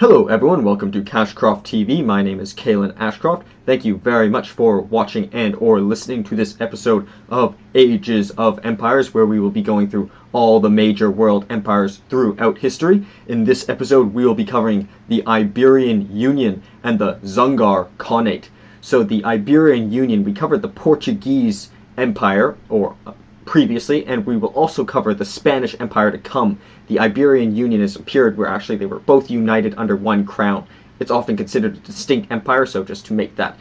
Hello everyone, welcome to Cashcroft TV. My name is Kalen Ashcroft. Thank you very much for watching and or listening to this episode of Ages of Empires, where we will be going through all the major world empires throughout history. In this episode, we will be covering the Iberian Union and the Dzungar Khanate. So the Iberian Union, we covered the Portuguese Empire, or previously, and we will also cover the Spanish Empire to come. The Iberian Union is a period where actually they were both united under one crown. It's often considered a distinct empire, so just to make that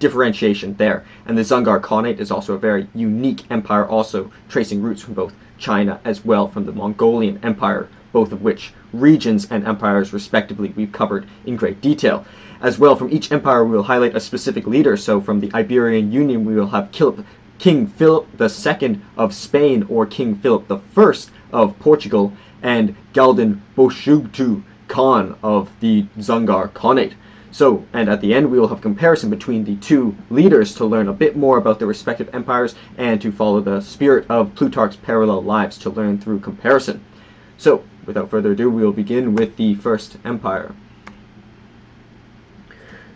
differentiation there. And the Dzungar Khanate is also a very unique empire, also tracing roots from both China as well from the Mongolian Empire, both of which regions and empires respectively we've covered in great detail. As well, from each empire we will highlight a specific leader. So from the Iberian Union we will have King Philip II of Spain, or King Philip I of Portugal, and Galdan Khan of the Dzungar Khanate. So, and at the end we will have comparison between the two leaders to learn a bit more about their respective empires and to follow the spirit of Plutarch's parallel lives to learn through comparison. So, without further ado, we will begin with the first empire.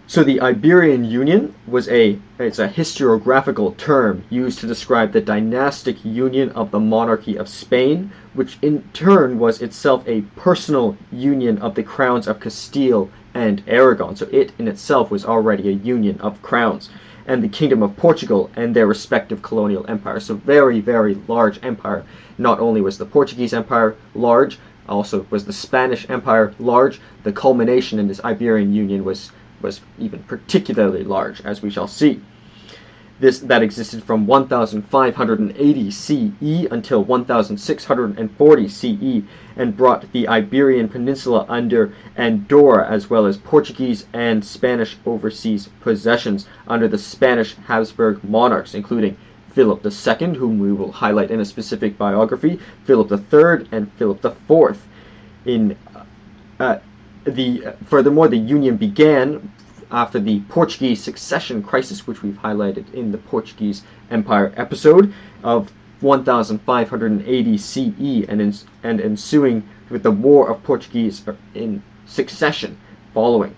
So the Iberian Union was it's a historiographical term used to describe the dynastic union of the monarchy of Spain, which in turn was itself a personal union of the crowns of Castile and Aragon. So it in itself was already a union of crowns, and the Kingdom of Portugal and their respective colonial empires. So very, very large empire. Not only was the Portuguese Empire large, also was the Spanish Empire large. The culmination in this Iberian Union was even particularly large, as we shall see. That existed from 1580 CE until 1640 CE, and brought the Iberian Peninsula under Andorra, as well as Portuguese and Spanish overseas possessions under the Spanish Habsburg monarchs, including Philip II, whom we will highlight in a specific biography, Philip III, and Philip IV. Furthermore, the union began after the Portuguese succession crisis, which we've highlighted in the Portuguese Empire episode of 1580 CE, and ensuing with the War of Portuguese in succession following,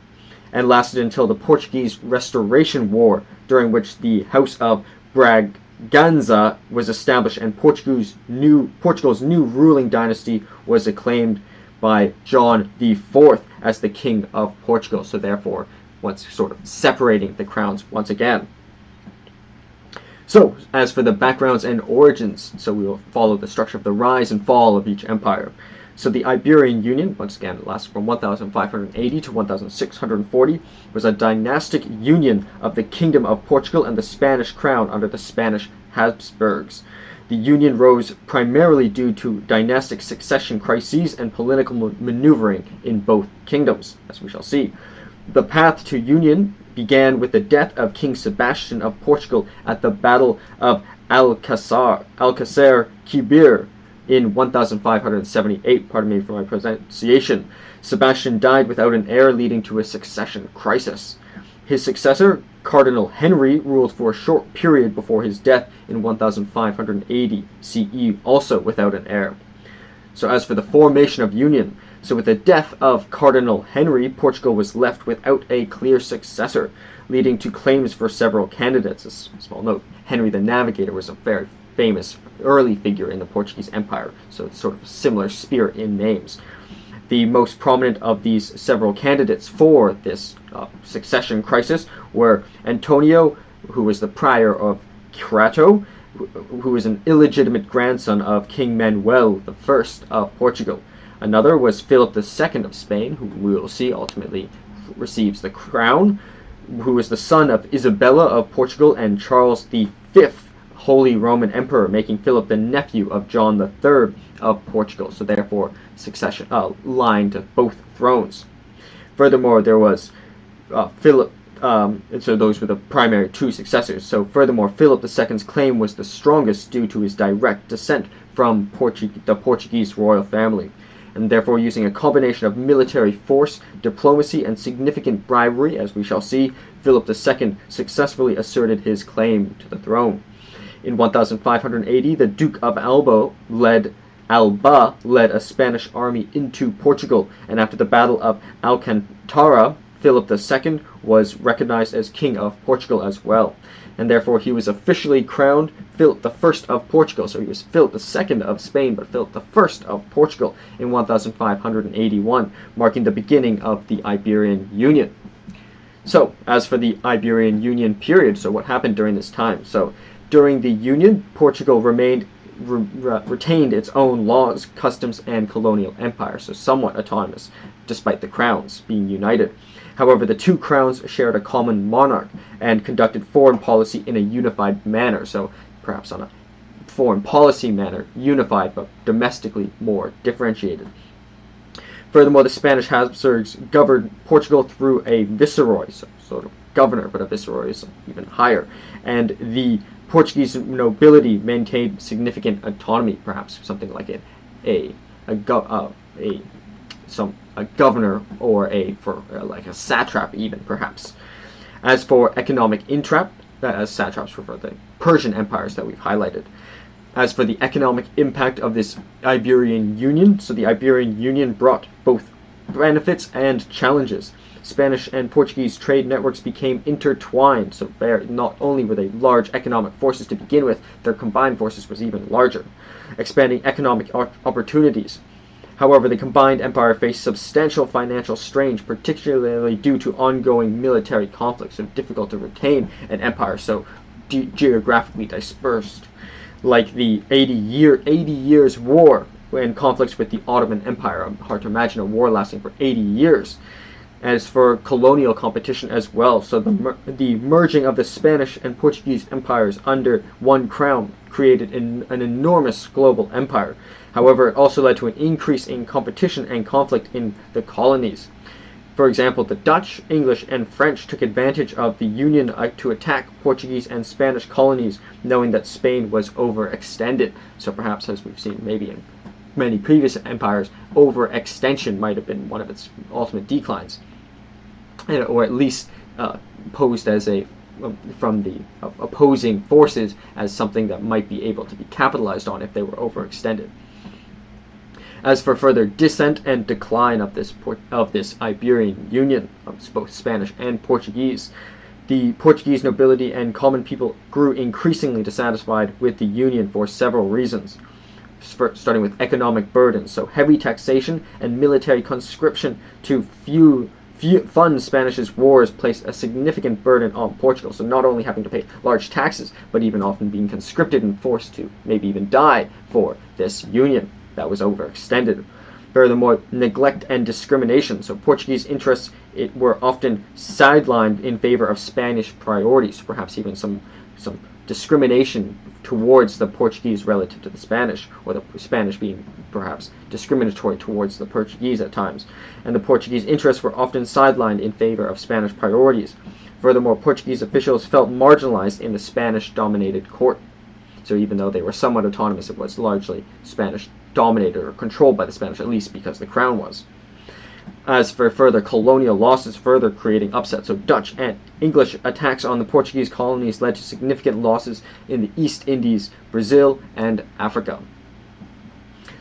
and lasted until the Portuguese Restoration War, during which the House of Braganza was established and Portugal's new ruling dynasty was acclaimed by João IV as the King of Portugal. So therefore, once sort of separating the crowns once again. So, as for the backgrounds and origins, so we will follow the structure of the rise and fall of each empire. So the Iberian Union, once again, lasted from 1580 to 1640, was a dynastic union of the Kingdom of Portugal and the Spanish crown under the Spanish Habsburgs. The union rose primarily due to dynastic succession crises and political maneuvering in both kingdoms, as we shall see. The path to union began with the death of King Sebastian of Portugal at the Battle of Alcácer Quibir in 1578. Pardon me for my pronunciation. Sebastian died without an heir, leading to a succession crisis. His successor, Cardinal Henry, ruled for a short period before his death in 1580 CE, also without an heir. So as for the formation of union, so with the death of Cardinal Henry, Portugal was left without a clear successor, leading to claims for several candidates. A small note, Henry the Navigator was a very famous early figure in the Portuguese Empire, so it's sort of a similar spirit in names. The most prominent of these several candidates for this succession crisis were Antonio, who was the prior of Crato, who was an illegitimate grandson of King Manuel I of Portugal. Another was Philip II of Spain, who we will see ultimately receives the crown, who was the son of Isabella of Portugal and Charles V, Holy Roman Emperor, making Philip the nephew of John III of Portugal, so therefore succession line to both thrones. Furthermore, there was Philip, so those were the primary two successors. So furthermore, Philip II's claim was the strongest due to his direct descent from the Portuguese royal family, and therefore using a combination of military force, diplomacy, and significant bribery, as we shall see, Philip II successfully asserted his claim to the throne. In 1580, the Duke of Alba led Alba led a Spanish army into Portugal, and after the Battle of Alcantara, Philip II was recognized as King of Portugal as well, and therefore he was officially crowned Philip I of Portugal. So he was Philip II of Spain, but Philip I of Portugal in 1581, marking the beginning of the Iberian Union. So, as for the Iberian Union period, so what happened during this time? So, during the Union, Portugal retained its own laws, customs, and colonial empire, so somewhat autonomous, despite the crowns being united. However, the two crowns shared a common monarch and conducted foreign policy in a unified manner, so perhaps on a foreign policy manner, unified but domestically more differentiated. Furthermore, the Spanish Habsburgs governed Portugal through a viceroy, so sort of governor, but a viceroy is even higher, and the Portuguese nobility maintained significant autonomy, perhaps something like a governor or like a satrap even, perhaps. As for economic intrap, as satraps refer to the Persian empires that we've highlighted. As for the economic impact of this Iberian Union, so the Iberian Union brought both benefits and challenges. Spanish and Portuguese trade networks became intertwined, so not only were they large economic forces to begin with, their combined forces was even larger, expanding economic opportunities. However, the combined empire faced substantial financial strain, particularly due to ongoing military conflicts, so difficult to retain an empire so geographically dispersed, like the 80 Years' War and conflicts with the Ottoman Empire. Hard to imagine a war lasting for 80 years. As for colonial competition as well, so the merging of the Spanish and Portuguese empires under one crown created an enormous global empire. However, it also led to an increase in competition and conflict in the colonies. For example, the Dutch, English, and French took advantage of the Union to attack Portuguese and Spanish colonies, knowing that Spain was overextended. So perhaps, as we've seen maybe in many previous empires, overextension might have been one of its ultimate declines, or at least posed as from the opposing forces as something that might be able to be capitalized on if they were overextended. As for further descent and decline of this Iberian Union, of both Spanish and Portuguese, the Portuguese nobility and common people grew increasingly dissatisfied with the Union for several reasons, starting with economic burdens, so heavy taxation and military conscription to fund Spanish's wars placed a significant burden on Portugal, so not only having to pay large taxes, but even often being conscripted and forced to maybe even die for this union that was overextended. Furthermore, neglect and discrimination. So Portuguese interests were often sidelined in favor of Spanish priorities, perhaps even some discrimination towards the Portuguese relative to the Spanish, or the Spanish being perhaps discriminatory towards the Portuguese at times. And the Portuguese interests were often sidelined in favor of Spanish priorities. Furthermore, Portuguese officials felt marginalized in the Spanish-dominated court. So even though they were somewhat autonomous, it was largely Spanish-dominated or controlled by the Spanish, at least because the crown was. As for further colonial losses, further creating upset, so Dutch and English attacks on the Portuguese colonies led to significant losses in the East Indies, Brazil, and Africa.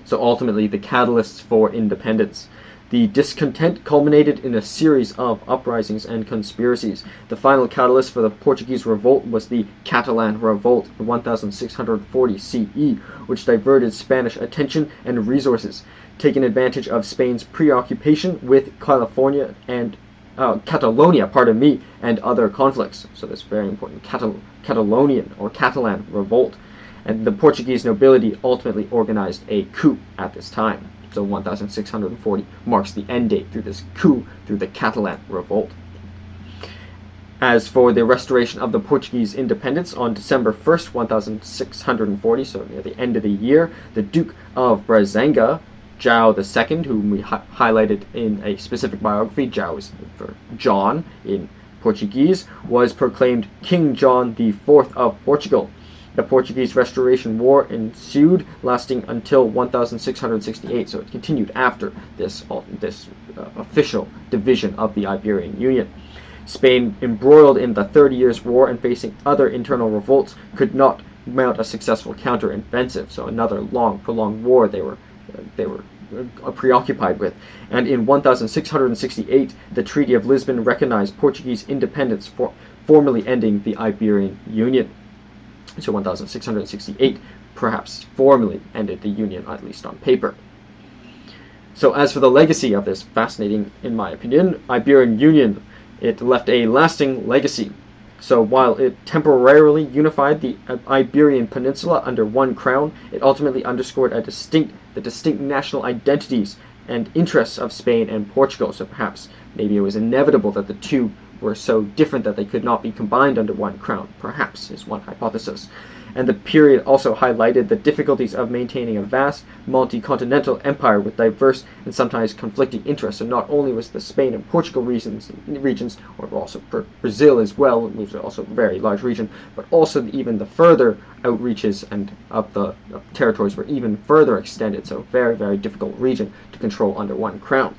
So ultimately, the catalysts for independence. The discontent culminated in a series of uprisings and conspiracies. The final catalyst for the Portuguese revolt was the Catalan Revolt in 1640 CE, which diverted Spanish attention and resources, taking advantage of Spain's preoccupation with Catalonia and other conflicts. So this very important Catalonian or Catalan Revolt. And the Portuguese nobility ultimately organized a coup at this time. So 1640 marks the end date through this coup, through the Catalan Revolt. As for the restoration of the Portuguese independence on December 1st, 1640, so near the end of the year, the Duke of Bragança, João II, whom we highlighted in a specific biography, João is for John in Portuguese, was proclaimed King John IV of Portugal. The Portuguese Restoration War ensued, lasting until 1668, so it continued after this official division of the Iberian Union. Spain, embroiled in the 30 Years' War and facing other internal revolts, could not mount a successful counter-offensive, so another long, prolonged war they were they were preoccupied with. And in 1668, the Treaty of Lisbon recognized Portuguese independence, formally ending the Iberian Union. So 1668 perhaps formally ended the Union, at least on paper. So as for the legacy of this fascinating, in my opinion, Iberian Union, it left a lasting legacy. So while it temporarily unified the Iberian Peninsula under one crown, it ultimately underscored the distinct national identities and interests of Spain and Portugal. So perhaps maybe it was inevitable that the two were so different that they could not be combined under one crown, perhaps, is one hypothesis. And the period also highlighted the difficulties of maintaining a vast multi-continental empire with diverse and sometimes conflicting interests. So not only was the Spain and Portugal regions, or also Brazil as well, which was also a very large region, but also even the further outreaches and of the territories were even further extended. So very, very difficult region to control under one crown.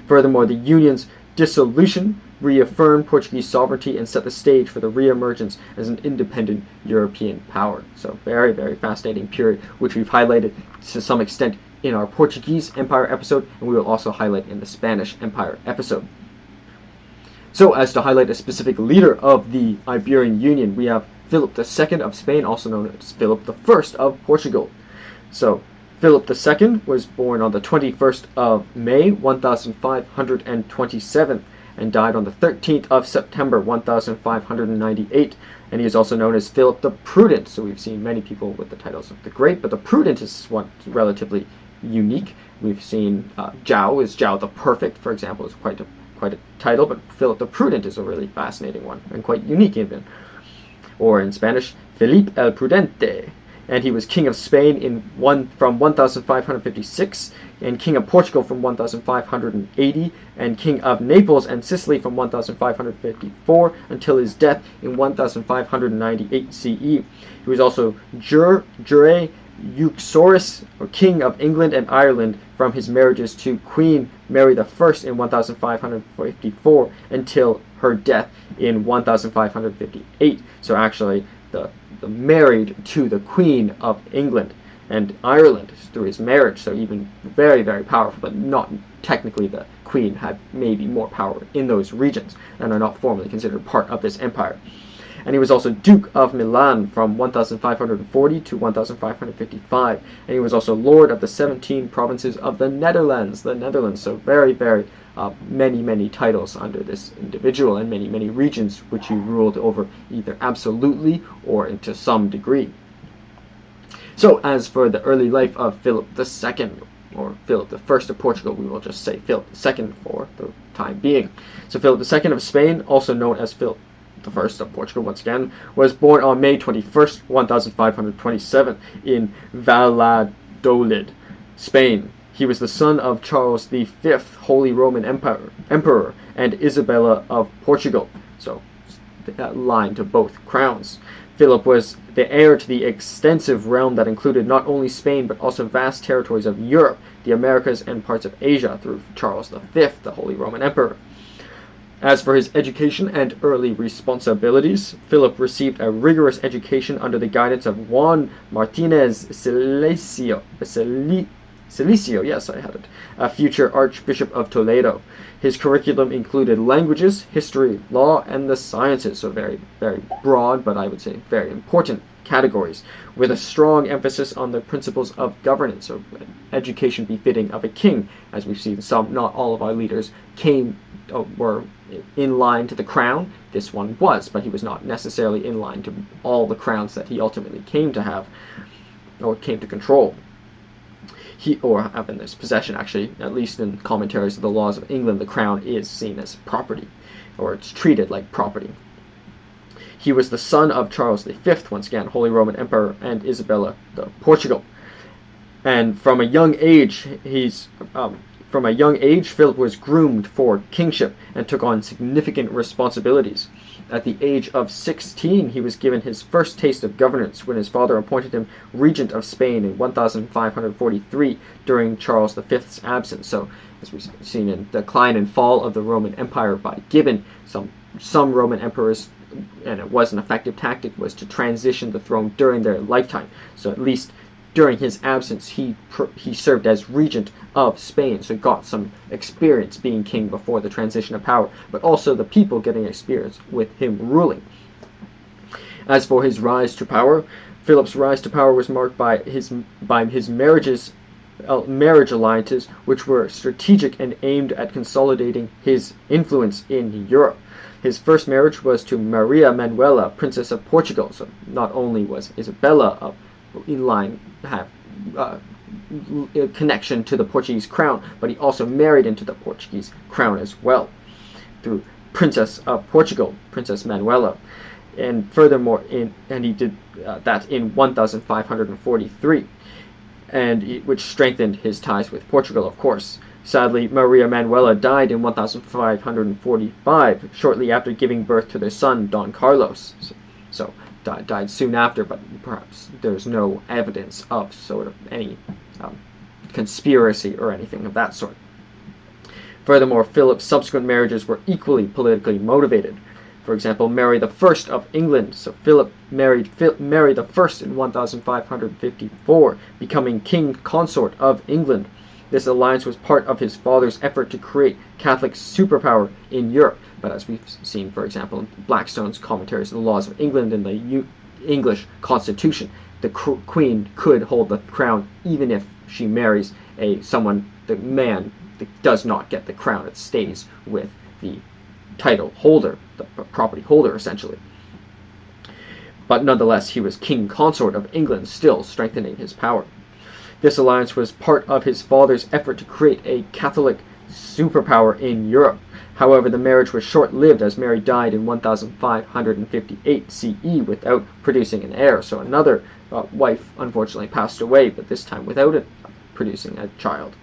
Furthermore, the Union's dissolution reaffirmed Portuguese sovereignty and set the stage for the re-emergence as an independent European power. So very, very fascinating period, which we've highlighted to some extent in our Portuguese Empire episode, and we will also highlight in the Spanish Empire episode. So as to highlight a specific leader of the Iberian Union, we have Philip II of Spain, also known as Philip I of Portugal. So Philip II was born on the 21st of May, 1527, and died on the 13th of September, 1598. And he is also known as Philip the Prudent. So we've seen many people with the titles of the Great, but the Prudent is one relatively unique. We've seen João is João the Perfect, for example, is quite a title, but Philip the Prudent is a really fascinating one, and quite unique even. Or in Spanish, Felipe el Prudente. And he was King of Spain from 1556, and King of Portugal from 1580, and King of Naples and Sicily from 1554 until his death in 1598 CE. He was also Jure Uxoris, or King of England and Ireland, from his marriages to Queen Mary I in 1554 until her death in 1558. So actually, the married to the Queen of England and Ireland through his marriage, so even very, very powerful, but not technically. The Queen had maybe more power in those regions and are not formally considered part of this empire. And he was also Duke of Milan from 1540 to 1555, and he was also Lord of the 17 provinces of the Netherlands. So very, very many titles under this individual, and many regions which he ruled over either absolutely or to some degree. So as for the early life of Philip II, or Philip I of Portugal, we will just say Philip II for the time being. So Philip II of Spain, also known as Philip I of Portugal once again, was born on May 21st, 1527 in Valladolid, Spain. He was the son of Charles V, Holy Roman Emperor, and Isabella of Portugal, so that line to both crowns. Philip was the heir to the extensive realm that included not only Spain but also vast territories of Europe, the Americas, and parts of Asia through Charles V, the Holy Roman Emperor. As for his education and early responsibilities, Philip received a rigorous education under the guidance of Juan Martinez Silicio, yes, I had it, a future Archbishop of Toledo. His curriculum included languages, history, law, and the sciences, so very, very broad, but I would say very important categories, with a strong emphasis on the principles of governance, or education befitting of a king. As we've seen, not all of our leaders were in line to the crown. This one was, but he was not necessarily in line to all the crowns that he ultimately came to have, or came to control. Or have in his possession, actually, at least in commentaries of the laws of England, the crown is seen as property, or it's treated like property. He was the son of Charles V, once again, Holy Roman Emperor, and Isabella of Portugal. And from a young age, Philip was groomed for kingship and took on significant responsibilities. At the age of 16, he was given his first taste of governance when his father appointed him regent of Spain in 1543 during Charles V's absence. So, as we've seen in Decline and Fall of the Roman Empire by Gibbon, some Roman emperors, and it was an effective tactic, was to transition the throne during their lifetime. So at least during his absence, he served as regent of Spain, so he got some experience being king before the transition of power, but also the people getting experience with him ruling. As for his rise to power, Philip's rise to power was marked by his marriage alliances, which were strategic and aimed at consolidating his influence in Europe. His first marriage was to Maria Manuela, Princess of Portugal. So not only was Isabella in line have a connection to the Portuguese crown, but he also married into the Portuguese crown as well through Princess of Portugal, Princess Manuela. And furthermore, he did that in 1543, which strengthened his ties with Portugal, of course. Sadly, Maria Manuela died in 1545, shortly after giving birth to their son, Don Carlos. So died soon after, but perhaps there's no evidence of sort of any conspiracy or anything of that sort. Furthermore, Philip's subsequent marriages were equally politically motivated. For example, Mary I of England. So Philip married Mary I in 1554, becoming king consort of England. This alliance was part of his father's effort to create Catholic superpower in Europe. But as we've seen, for example, in Blackstone's commentaries on the laws of England and the English Constitution, the Queen could hold the crown even if she marries the man that does not get the crown. It stays with the title holder, the property holder, essentially. But nonetheless, he was king consort of England, still strengthening his power. This alliance was part of his father's effort to create a Catholic superpower in Europe. However, the marriage was short-lived, as Mary died in 1558 CE without producing an heir. So another wife unfortunately passed away, but this time without producing a child.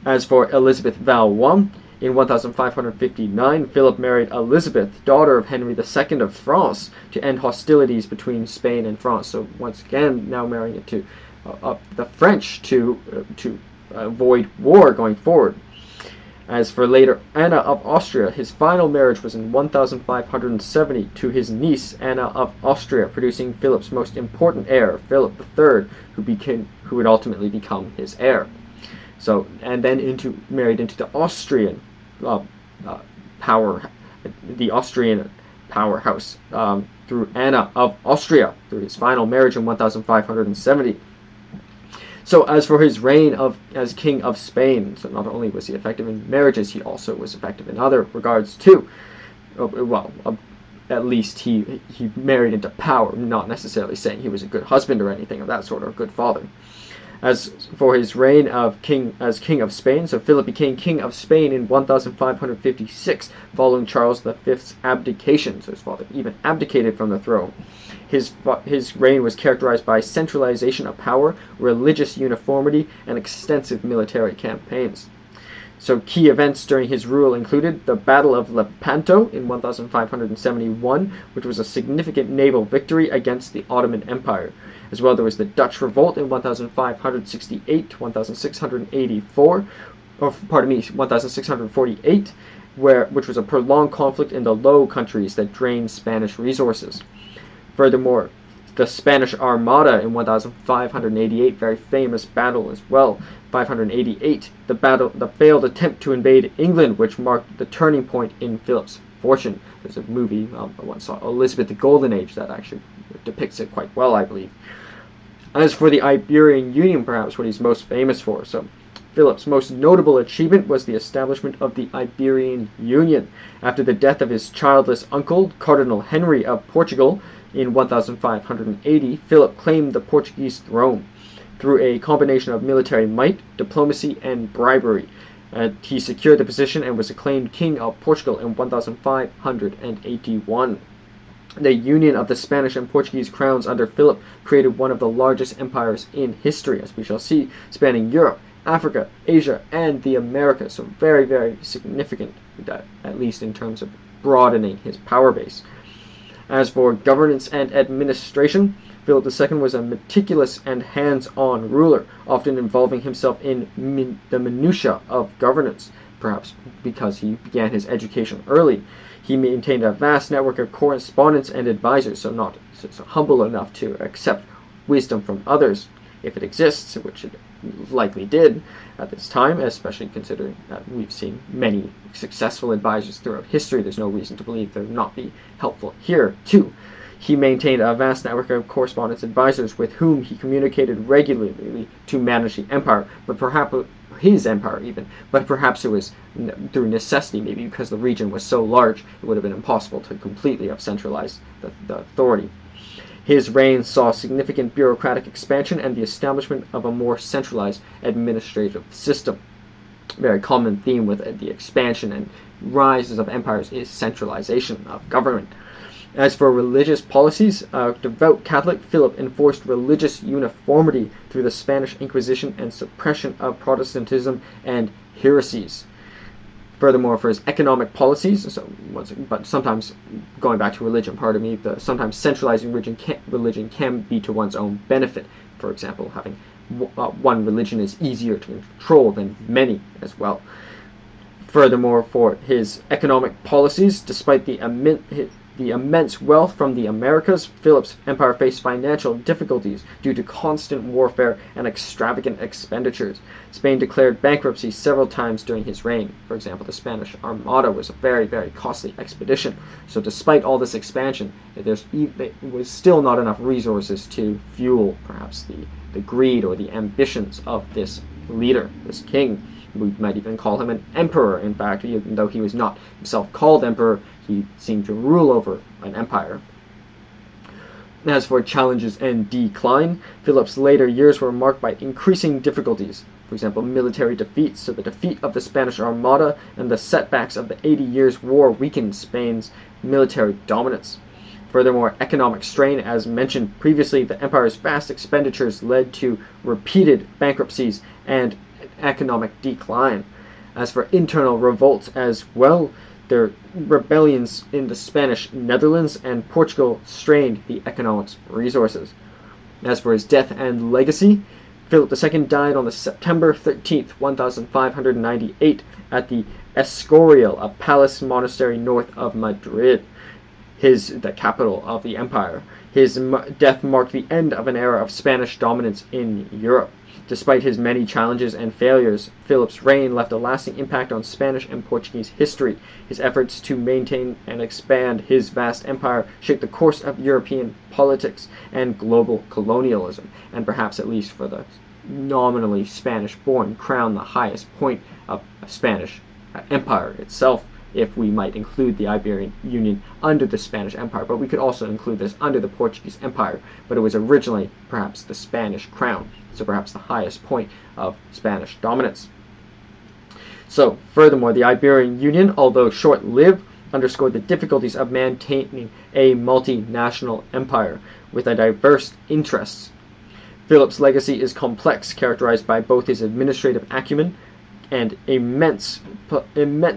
As for Elizabeth Valois, in 1559, Philip married Elizabeth, daughter of Henry II of France, to end hostilities between Spain and France. So once again, now marrying it to the French to avoid war going forward. As for later Anna of Austria, his final marriage was in 1570 to his niece Anna of Austria, producing Philip's most important heir, Philip III, who would ultimately become his heir. So, and then married into the Austrian powerhouse through Anna of Austria, through his final marriage in 1570. So as for his reign as King of Spain, so not only was he effective in marriages, he also was effective in other regards too. At least he married into power, not necessarily saying he was a good husband or anything of that sort, or a good father. As for his reign as King of Spain, so Philip became King of Spain in 1556, following Charles V's abdication. So his father even abdicated from the throne. His reign was characterized by centralization of power, religious uniformity, and extensive military campaigns. So key events during his rule included the Battle of Lepanto in 1571, which was a significant naval victory against the Ottoman Empire. As well, there was the Dutch Revolt in 1568 to 1648, which was a prolonged conflict in the Low Countries that drained Spanish resources. Furthermore, the Spanish Armada in 1588, very famous battle as well. 588, the failed attempt to invade England, which marked the turning point in Philip's fortune. There's a movie I once saw, Elizabeth the Golden Age, that actually depicts it quite well, I believe. As for the Iberian Union, perhaps what he's most famous for, so Philip's most notable achievement was the establishment of the Iberian Union. After the death of his childless uncle, Cardinal Henry of Portugal, in 1580, Philip claimed the Portuguese throne through a combination of military might, diplomacy, and bribery. He secured the position and was acclaimed King of Portugal in 1581. The union of the Spanish and Portuguese crowns under Philip created one of the largest empires in history, as we shall see, spanning Europe, Africa, Asia, and the Americas. So very, very significant, at least in terms of broadening his power base. As for governance and administration, Philip II was a meticulous and hands-on ruler, often involving himself in the minutiae of governance, perhaps because he began his education early. He maintained a vast network of correspondents and advisors, so humble enough to accept wisdom from others. if it exists, which it likely did at this time, especially considering that we've seen many successful advisors throughout history. There's no reason to believe they'll not be helpful here, too. He maintained a vast network of correspondence advisors with whom he communicated regularly to manage the empire, but perhaps his empire even, but perhaps it was through necessity, maybe because the region was so large, it would have been impossible to completely have centralized the authority. His reign saw significant bureaucratic expansion and the establishment of a more centralized administrative system. A very common theme with the expansion and rises of empires is centralization of government. As for religious policies, a devout Catholic, Philip enforced religious uniformity through the Spanish Inquisition and suppression of Protestantism and heresies. Furthermore, for his economic policies, but sometimes, going back to religion, sometimes centralizing religion can be to one's own benefit. For example, having one religion is easier to control than many as well. Furthermore, for his economic policies, despite the immense wealth from the Americas, Philip's empire faced financial difficulties due to constant warfare and extravagant expenditures. Spain declared bankruptcy several times during his reign. For example, the Spanish Armada was a very, very costly expedition. So despite all this expansion, there was still not enough resources to fuel perhaps the greed or the ambitions of this leader, this king. We might even call him an emperor. In fact, even though he was not himself called emperor, he seemed to rule over an empire. As for challenges and decline, Philip's later years were marked by increasing difficulties. For example, military defeats. So the defeat of the Spanish Armada and the setbacks of the 80 Years' War weakened Spain's military dominance. Furthermore, economic strain, as mentioned previously, the empire's vast expenditures led to repeated bankruptcies and economic decline. As for internal revolts as well, their rebellions in the Spanish Netherlands and Portugal strained the economic resources. As for his death and legacy, Philip II died on September 13th, 1598 at the Escorial, a palace monastery north of Madrid, the capital of the empire. His death marked the end of an era of Spanish dominance in Europe. Despite his many challenges and failures, Philip's reign left a lasting impact on Spanish and Portuguese history. His efforts to maintain and expand his vast empire shaped the course of European politics and global colonialism, and perhaps at least for the nominally Spanish-born crown the highest point of Spanish empire itself, if we might include the Iberian Union under the Spanish Empire, but we could also include this under the Portuguese Empire, but it was originally perhaps the Spanish crown, so perhaps the highest point of Spanish dominance. So, furthermore, the Iberian Union, although short-lived, underscored the difficulties of maintaining a multinational empire with a diverse interests. Philip's legacy is complex, characterized by both his administrative acumen and immense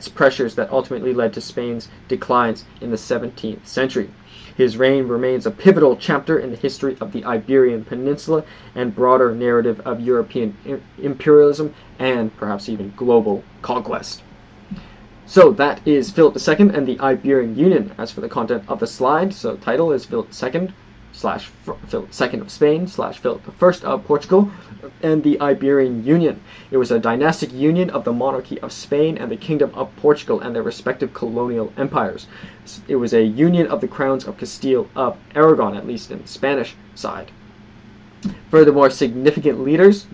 pressures that ultimately led to Spain's declines in the 17th century. His reign remains a pivotal chapter in the history of the Iberian Peninsula and broader narrative of European imperialism and perhaps even global conquest. So that is Philip II and the Iberian Union. As for the content of the slide, so the title is Philip II / Philip II of Spain / Philip I of Portugal and the Iberian Union. It was a dynastic union of the monarchy of Spain and the kingdom of Portugal and their respective colonial empires. It was a union of the crowns of Castile of Aragon, at least in the Spanish side. Furthermore, significant leaders,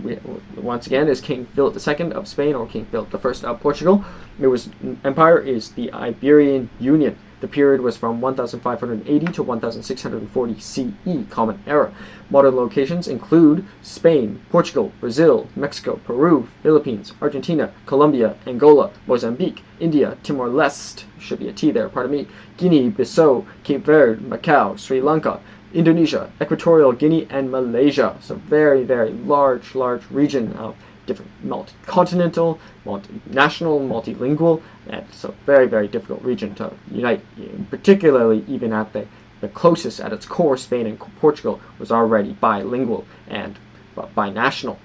once again, is King Philip II of Spain or King Philip I of Portugal. Empire is the Iberian Union. The period was from 1580 to 1640 CE, Common Era. Modern locations include Spain, Portugal, Brazil, Mexico, Peru, Philippines, Argentina, Colombia, Angola, Mozambique, India, Timor-Leste, should be a T there, pardon me, Guinea-Bissau, Cape Verde, Macau, Sri Lanka, Indonesia, Equatorial Guinea, and Malaysia. So very, very large region of different multi-continental, multinational, multilingual, and so very, very difficult region to unite, particularly even at the closest, at its core, Spain and Portugal was already bilingual and binational.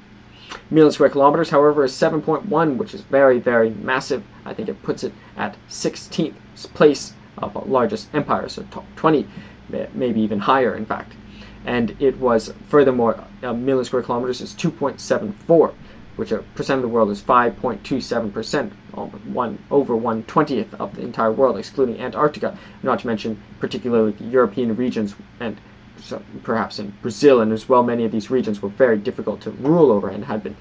Million square kilometers, however, is 7.1, which is very, very massive. I think it puts it at 16th place of largest empire, so top 20, maybe even higher, in fact. and it was furthermore a million square kilometers is 2.74, which a percent of the world is 5.27%, over 1/20th of the entire world, excluding Antarctica, not to mention particularly the European regions, and so perhaps in Brazil and as well. Many of these regions were very difficult to rule over and had been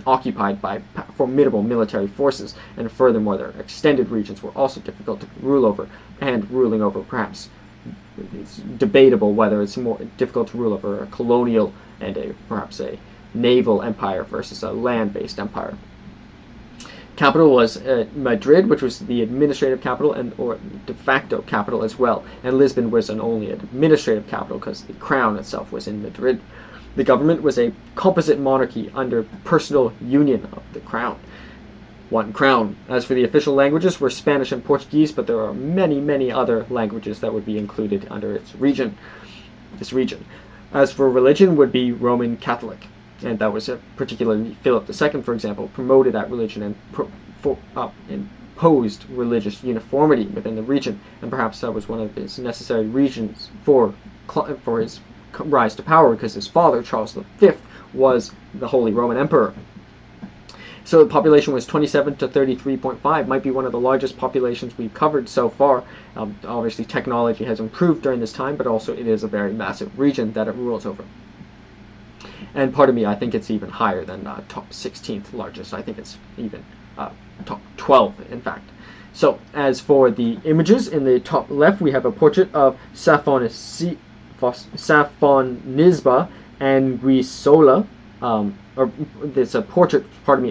occupied by formidable military forces, and furthermore their extended regions were also difficult to rule over, and ruling over perhaps it's debatable whether it's more difficult to rule over a colonial and perhaps a naval empire versus a land-based empire. Capital was Madrid, which was the administrative capital or de facto capital as well, and Lisbon was only an administrative capital because the crown itself was in Madrid. The government was a composite monarchy under personal union of the crown. One crown. As for the official languages were Spanish and Portuguese, but there are many, many other languages that would be included under this region. As for religion would be Roman Catholic, and that was particularly Philip II, for example, promoted that religion and imposed religious uniformity within the region, and perhaps that was one of his necessary reasons for his rise to power, because his father, Charles V, was the Holy Roman Emperor. So the population was 27 to 33.5, might be one of the largest populations we've covered so far. Obviously technology has improved during this time, but also it is a very massive region that it rules over. And pardon me, I think it's even higher than top 16th largest. I think it's even top 12, in fact. So as for the images, in the top left we have a portrait of Safonisba Anguissola, or there's a portrait,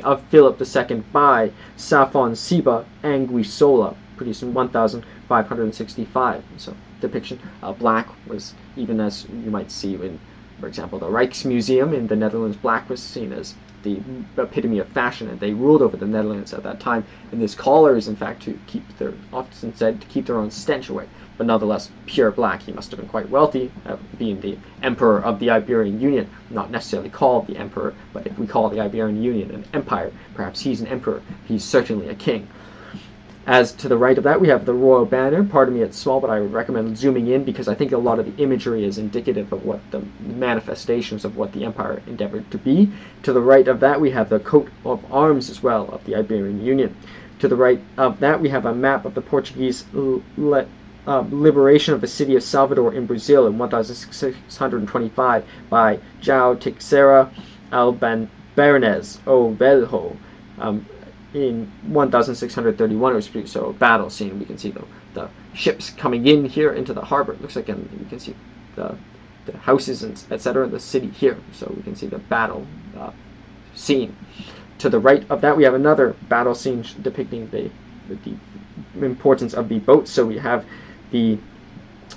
of Philip II by Safonisba Anguissola, produced in 1565. So depiction black was, even as you might see in, for example, the Rijksmuseum in the Netherlands, black was seen as the epitome of fashion, and they ruled over the Netherlands at that time. And this collar is in fact to keep often said to keep their own stench away. But nonetheless, pure black. He must have been quite wealthy, being the emperor of the Iberian Union. Not necessarily called the emperor, but if we call the Iberian Union an empire, perhaps he's an emperor. He's certainly a king. As to the right of that, we have the royal banner. Pardon me, it's small, but I would recommend zooming in because I think a lot of the imagery is indicative of what the manifestations of what the empire endeavored to be. To the right of that, we have the coat of arms as well of the Iberian Union. To the right of that, we have a map of the Portuguese liberation of the city of Salvador in Brazil in 1625 by João Teixeira Albanbernes o Velho. In 1631 it was produced, so a battle scene. We can see the ships coming in here into the harbor. It looks like, and you can see the houses and etc. the city here, so we can see the battle scene. To the right of that we have another battle scene depicting the importance of the boats. So we have the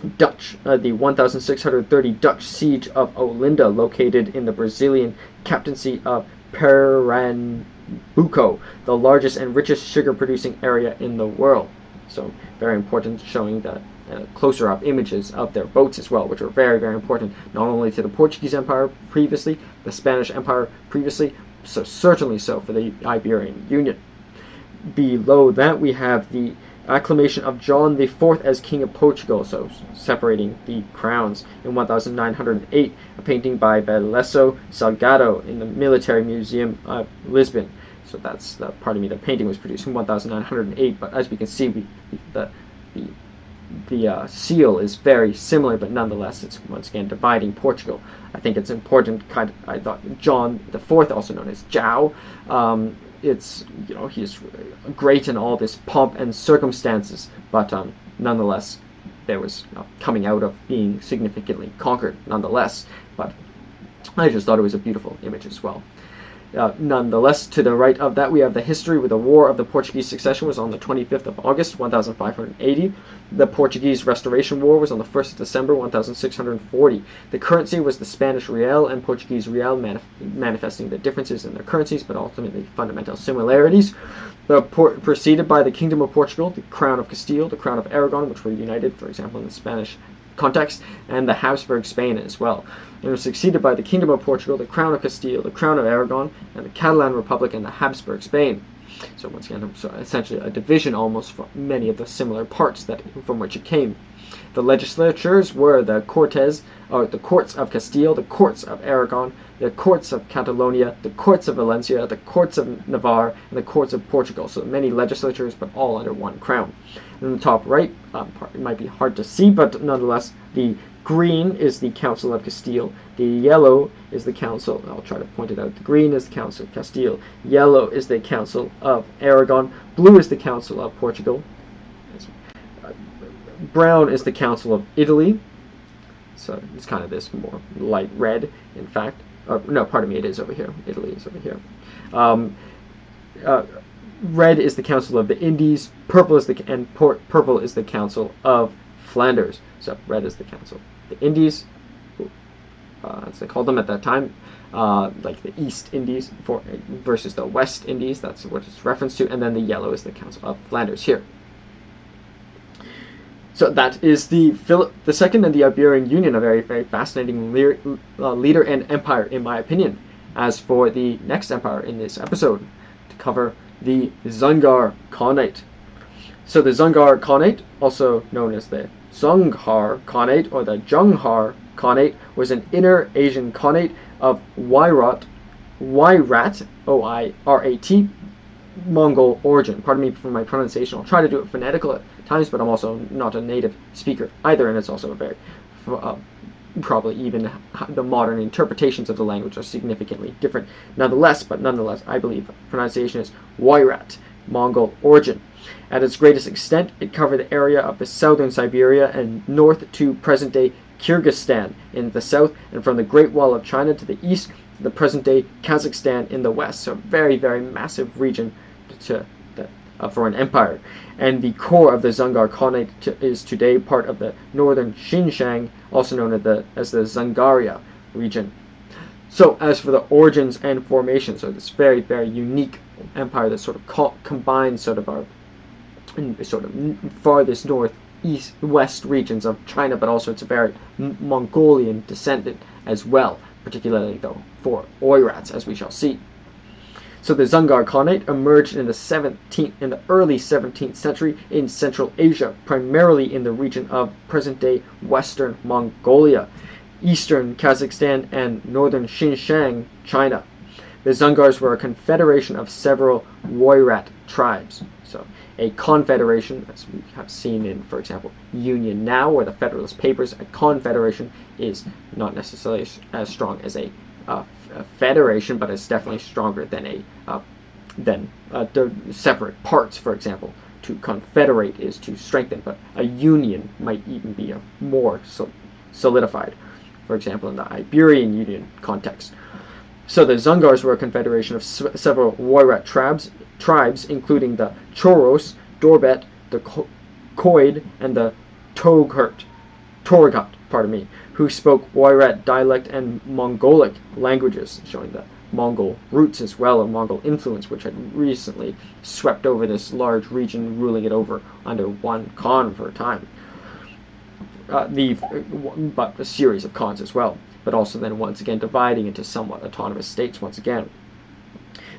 the 1630 Dutch siege of Olinda, located in the Brazilian captaincy of Pernambuco, the largest and richest sugar-producing area in the world. So very important, showing the closer up images of their boats as well, which are very, very important, not only to the Portuguese Empire previously, the Spanish Empire previously, so certainly so for the Iberian Union. Below that we have the acclamation of John IV as King of Portugal, so separating the crowns, in 1908, a painting by Veloso Salgado in the Military Museum of Lisbon. So that's the painting was produced in 1908, but as we can see, the seal is very similar, but nonetheless it's once again dividing Portugal. I think it's important, I thought John IV, also known as João, it's, he's great in all this pomp and circumstances, but nonetheless there was coming out of being significantly conquered nonetheless. But I just thought it was a beautiful image as well. Nonetheless, to the right of that we have the history, where the War of the Portuguese Succession was on the 25th of August 1580. The Portuguese Restoration War was on the 1st of December 1640. The currency was the Spanish real and Portuguese real, manifesting the differences in their currencies, but ultimately fundamental similarities. Preceded by the Kingdom of Portugal, the Crown of Castile, the Crown of Aragon, which were united, for example, in the Spanish context, and the Habsburg Spain as well. It was succeeded by the Kingdom of Portugal, the Crown of Castile, the Crown of Aragon, and the Catalan Republic and the Habsburg Spain. So once again, so essentially a division almost from many of the similar parts from which it came. The legislatures were the Cortes are the courts of Castile, the courts of Aragon, the courts of Catalonia, the courts of Valencia, the courts of Navarre, and the courts of Portugal. So many legislatures, but all under one crown. In the top right, it might be hard to see, but nonetheless, the green is the Council of Castile. The yellow is the Council, I'll try to point it out. The green is the Council of Castile. Yellow is the Council of Aragon. Blue is the Council of Portugal. Brown is the Council of Italy. So it's kind of this more light red, in fact. No, pardon me, it is over here. Italy is over here. Red is the Council of the Indies. Purple is purple is the Council of Flanders. So red is the Council of the Indies, as they called them at that time, like the East Indies versus the West Indies. That's what it's referenced to. And then the yellow is the Council of Flanders here. So that is the Philip II and the Iberian Union, a very, very fascinating leader and empire, in my opinion. As for the next empire in this episode, to cover the Dzungar Khanate. So the Dzungar Khanate, also known as the Dzungar Khanate or the Dzungar Khanate, was an Inner Asian Khanate of Oirat, O-I-R-A-T, Mongol origin. Pardon me for my pronunciation. I'll try to do it phonetical at times, but I'm also not a native speaker either, and it's also a very probably even the modern interpretations of the language are significantly different. Nonetheless, I believe pronunciation is Oirat, Mongol origin. At its greatest extent, it covered the area of the southern Siberia and north to present-day Kyrgyzstan in the south, and from the Great Wall of China to the east to the present-day Kazakhstan in the west. So a very, very massive region for an empire. And the core of the Dzungar Khanate is today part of the northern Xinjiang, also known as the Dzungaria region. So as for the origins and formation, so this very, very unique empire that sort of combines sort of our farthest northeast west regions of China, but also it's a very Mongolian descendant as well, particularly though for Oirats, as we shall see. So the Dzungar Khanate emerged in the early 17th century in Central Asia, primarily in the region of present-day Western Mongolia, Eastern Kazakhstan, and Northern Xinjiang, China. The Dzungars were a confederation of several Oirat tribes. So a confederation, as we have seen in, for example, Union Now or the Federalist Papers, a confederation is not necessarily as strong as a federation, but it's definitely stronger than the separate parts. For example, to confederate is to strengthen, but a union might even be a more solidified. For example, in the Iberian Union context. So the Dzungars were a confederation of several Oirat tribes, including the Choros, Dorbet, the Khoid, and the Togut, who spoke Oirat dialect and Mongolic languages, showing the Mongol roots as well, or Mongol influence, which had recently swept over this large region, ruling it over under one Khan for a time. But a series of Khans as well, but also then once again dividing into somewhat autonomous states once again.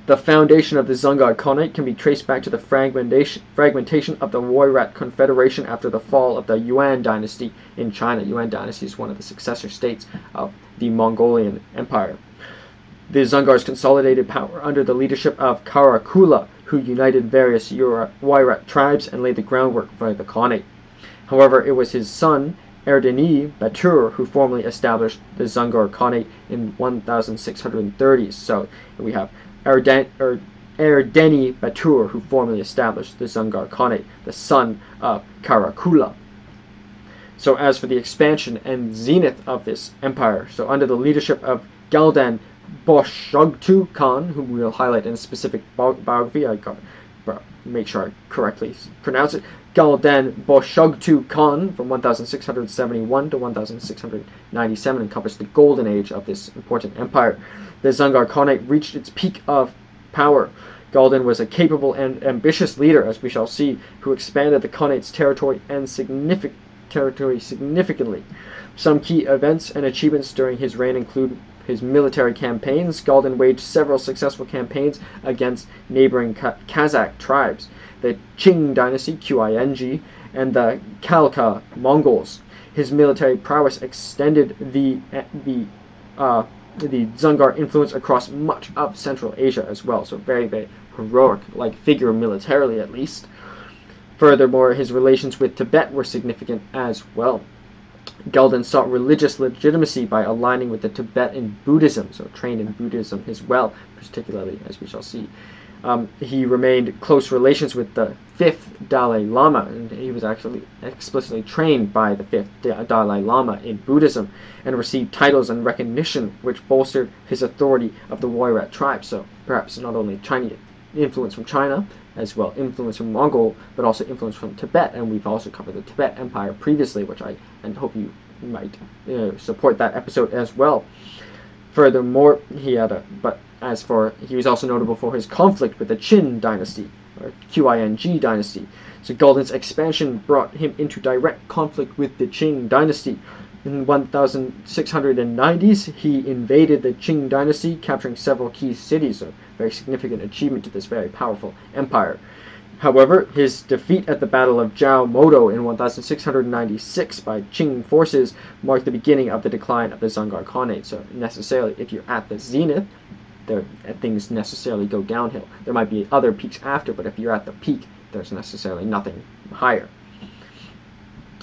The foundation of the Dzungar Khanate can be traced back to the fragmentation of the Oirat Confederation after the fall of the Yuan dynasty in China. Yuan dynasty is one of the successor states of the Mongolian Empire. The Dzungars consolidated power under the leadership of Karakula, who united various Oirat tribes and laid the groundwork for the Khanate. However, it was his son, Erdeni Batur, who formally established the Dzungar Khanate in 1630s. So we have Erdeni Batur, who formally established the Dzungar Khanate, the son of Karakula. So as for the expansion and zenith of this empire, so under the leadership of Galdan Boshogtu Khan, whom we'll highlight in a specific biography, I got to make sure I correctly pronounce it, Galdan Boshogtu Khan from 1671 to 1697 encompassed the golden age of this important empire. The Dzungar Khanate reached its peak of power. Galdan was a capable and ambitious leader, as we shall see, who expanded the Khanate's territory significantly. Some key events and achievements during his reign include his military campaigns. Galdan waged several successful campaigns against neighboring Kazakh tribes. the Qing dynasty, Qing, and the Khalkha Mongols. His military prowess extended the Dzungar influence across much of Central Asia as well, so very, very heroic, like figure militarily at least. Furthermore, his relations with Tibet were significant as well. Galdan sought religious legitimacy by aligning with the Tibetan Buddhism, so trained in Buddhism as well, particularly, as we shall see. He remained close relations with the 5th Dalai Lama, and he was actually explicitly trained by the 5th Dalai Lama in Buddhism, and received titles and recognition which bolstered his authority of the Oirat tribe. So perhaps not only Chinese influence from China, as well influence from Mongol, but also influence from Tibet, and we've also covered the Tibet Empire previously, which I hope you might support that episode as well. Furthermore, he was also notable for his conflict with the Qin dynasty, or Qing dynasty. So Galdan's expansion brought him into direct conflict with the Qing dynasty. In 1690s, he invaded the Qing dynasty, capturing several key cities, a very significant achievement to this very powerful empire. However, his defeat at the Battle of João in 1696 by Qing forces marked the beginning of the decline of the Dzungar Khanate. So necessarily, if you're at the zenith, things necessarily go downhill. There might be other peaks after, but if you're at the peak, there's necessarily nothing higher.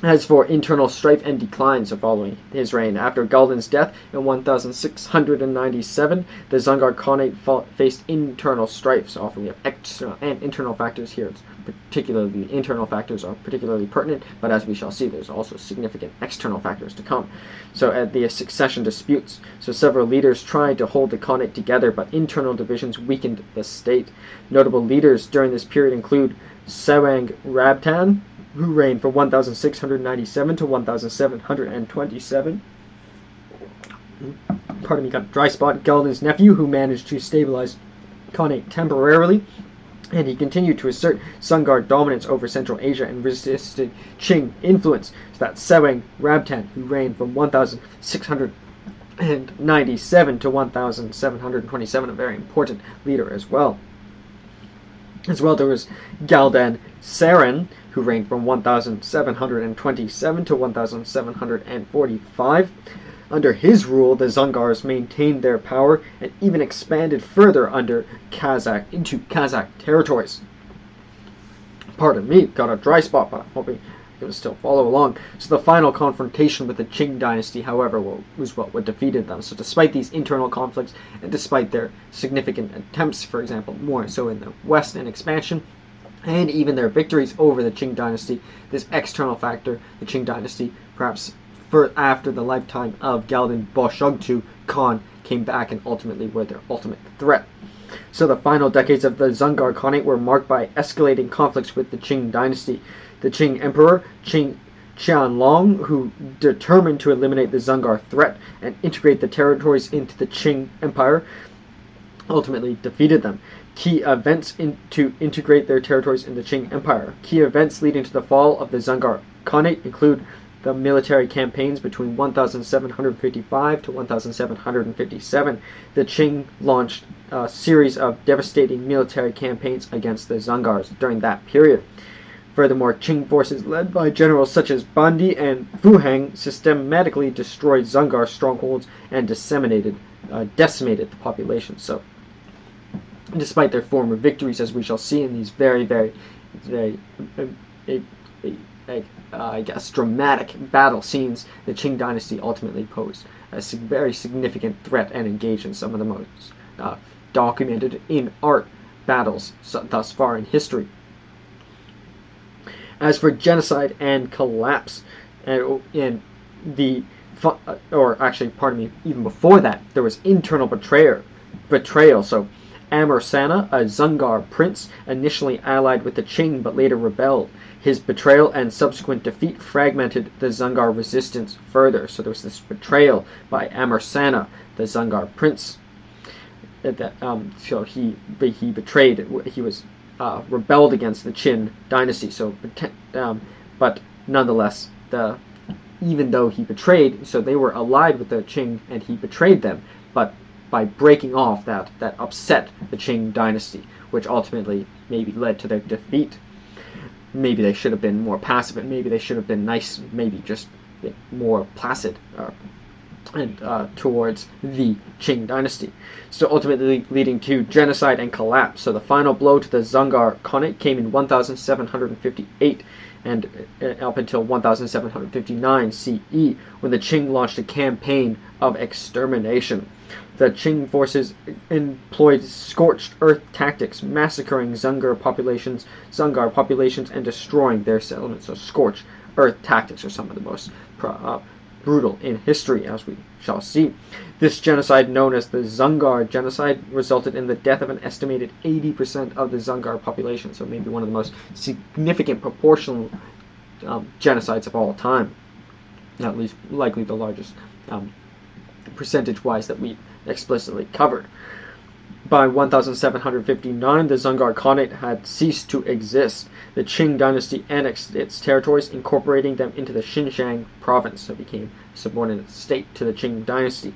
As for internal strife and decline, so following his reign, after Galdan's death in 1697, the Dzungar Khanate faced internal strife. So often we have external and internal factors here. Particularly the internal factors are particularly pertinent, but as we shall see, there's also significant external factors to come. So at the succession disputes, so several leaders tried to hold the Khanate together, but internal divisions weakened the state. Notable leaders during this period include Sewang Rabtan, who reigned from 1697 to 1727. Pardon me, got a dry spot. Galdan's nephew, who managed to stabilize Khanate temporarily, and he continued to assert Dzungar dominance over Central Asia and resisted Qing influence. So that's Sewang Rabtan, who reigned from 1697 to 1727, a very important leader as well. As well, there was Galdan Seren, who reigned from 1727 to 1745. Under his rule, the Dzungars maintained their power and even expanded further into Kazakh territories. Pardon me, got a dry spot, but I'm hoping you can still follow along. So the final confrontation with the Qing dynasty, however, was what defeated them. So despite these internal conflicts, and despite their significant attempts, for example, more so in the West and expansion, and even their victories over the Qing dynasty, this external factor, the Qing dynasty, perhaps after the lifetime of Galdan Boshogtu Khan, came back and ultimately were their ultimate threat. So the final decades of the Dzungar Khanate were marked by escalating conflicts with the Qing dynasty. The Qing Emperor, Qing Qianlong, who determined to eliminate the Dzungar threat and integrate the territories into the Qing Empire, ultimately defeated them. Key events to integrate their territories in the Qing Empire. Key events leading to the fall of the Dzungar Khanate include the military campaigns between 1755 to 1757. The Qing launched a series of devastating military campaigns against the Dzungars during that period. Furthermore, Qing forces led by generals such as Bandi and Fuheng systematically destroyed Dzungar strongholds and decimated the population. So, despite their former victories, as we shall see in these very dramatic battle scenes, the Qing dynasty ultimately posed a very significant threat and engaged in some of the most documented in art battles thus far in history. As for genocide and collapse, even before that, there was internal betrayal. So Amir Sana, a Dzungar prince, initially allied with the Qing but later rebelled. His betrayal and subsequent defeat fragmented the Dzungar resistance further. So there was this betrayal by Amir Sana, the Dzungar prince. So he rebelled against the Qin dynasty. So, but nonetheless, even though he betrayed, so they were allied with the Qing and he betrayed them. But by breaking off, that upset the Qing dynasty, which ultimately maybe led to their defeat. maybe they should have been more passive, and maybe they should have been nice, maybe just more placid and towards the Qing dynasty. So ultimately leading to genocide and collapse. So the final blow to the Dzungar Khanate came in 1758 and up until 1759 CE, when the Qing launched a campaign of extermination. The Qing forces employed scorched earth tactics, massacring Dzungar populations, and destroying their settlements. So scorched earth tactics are some of the most brutal in history, as we shall see. This genocide, known as the Dzungar genocide, resulted in the death of an estimated 80% of the Dzungar population, so maybe one of the most significant proportional genocides of all time, at least likely the largest percentage-wise that we've explicitly covered. By 1759, the Dzungar Khanate had ceased to exist. The Qing dynasty annexed its territories, incorporating them into the Xinjiang province, so became a subordinate state to the Qing dynasty.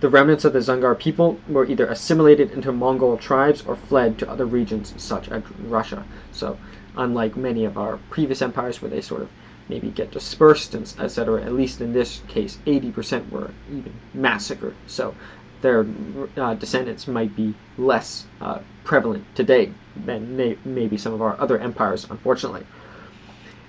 The remnants of the Dzungar people were either assimilated into Mongol tribes or fled to other regions, such as Russia. So, unlike many of our previous empires where they sort of maybe get dispersed, and etc., at least in this case, 80% were even massacred. So, their descendants might be less prevalent today than maybe some of our other empires, unfortunately.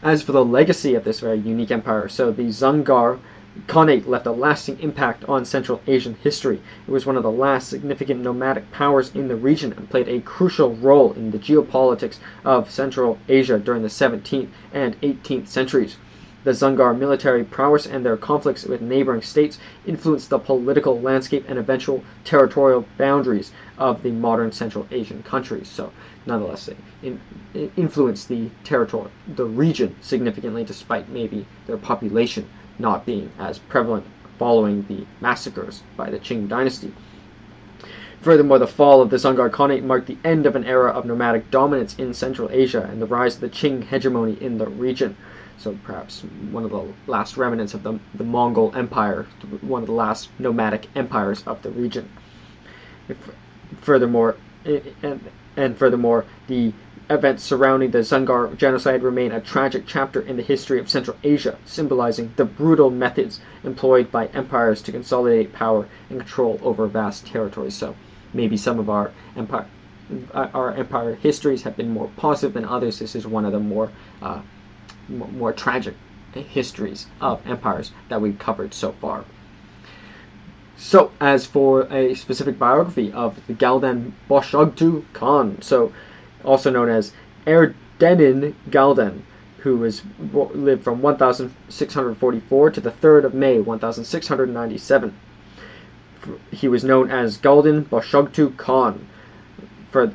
As for the legacy of this very unique empire, so the Dzungar Khanate left a lasting impact on Central Asian history. It was one of the last significant nomadic powers in the region and played a crucial role in the geopolitics of Central Asia during the 17th and 18th centuries. The Dzungar military prowess and their conflicts with neighboring states influenced the political landscape and eventual territorial boundaries of the modern Central Asian countries. So, nonetheless, they influenced the region significantly, despite maybe their population not being as prevalent following the massacres by the Qing dynasty. Furthermore, the fall of the Dzungar Khanate marked the end of an era of nomadic dominance in Central Asia and the rise of the Qing hegemony in the region. So perhaps one of the last remnants of the Mongol Empire, one of the last nomadic empires of the region. Furthermore, the events surrounding the Dzungar genocide remain a tragic chapter in the history of Central Asia, symbolizing the brutal methods employed by empires to consolidate power and control over vast territories. So maybe some of our empire histories have been more positive than others. This is one of the more tragic histories of empires that we've covered so far. So, as for a specific biography of the Galdan Boshogtu Khan, so also known as Erdenin Galdan, who lived from 1644 to the 3rd of May 1697. He was known as Galdan Boshogtu Khan,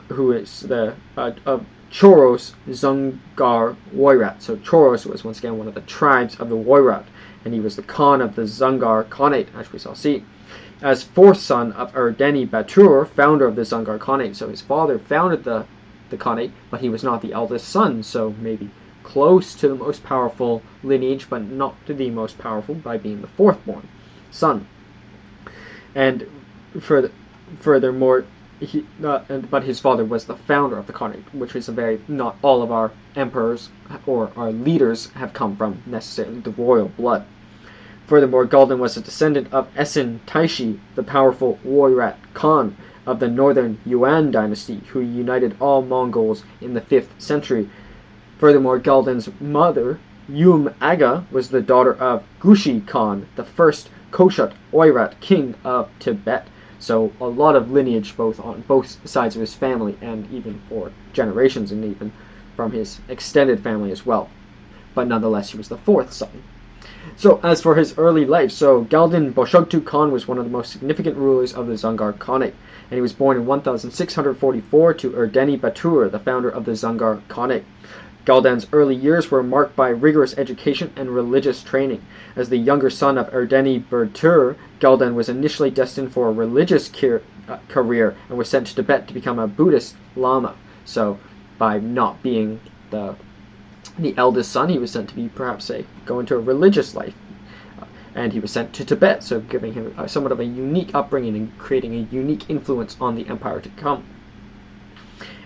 who is the of Choros Dzungar Woirat. So Choros was once again one of the tribes of the Woirat, and he was the Khan of the Dzungar Khanate, as we shall see. As fourth son of Erdeni Batur, founder of the Dzungar Khanate. So his father founded the Khanate, but he was not the eldest son, so maybe close to the most powerful lineage, but not to the most powerful by being the fourth born son. And furthermore, but his father was the founder of the Khanate, which is not all of our emperors or our leaders have come from necessarily the royal blood. Furthermore, Galdan was a descendant of Esin Taishi, the powerful Woirat Khan of the northern Yuan dynasty, who united all Mongols in the 5th century. Furthermore, Galdan's mother, Yum Aga, was the daughter of Gushi Khan, the first Koshut Oirat king of Tibet. So a lot of lineage on both sides of his family, and even for generations, and even from his extended family as well. But nonetheless, he was the fourth son. So as for his early life, so Galdan Boshogtu Khan was one of the most significant rulers of the Dzungar Khanate, and he was born in 1644 to Erdeni Batur, the founder of the Dzungar Khanate. Galdan's early years were marked by rigorous education and religious training. As the younger son of Erdeni Batur, Galdan was initially destined for a religious career and was sent to Tibet to become a Buddhist Lama. So by not being the eldest son, he was sent to be go into a religious life. And he was sent to Tibet, so giving him somewhat of a unique upbringing and creating a unique influence on the empire to come.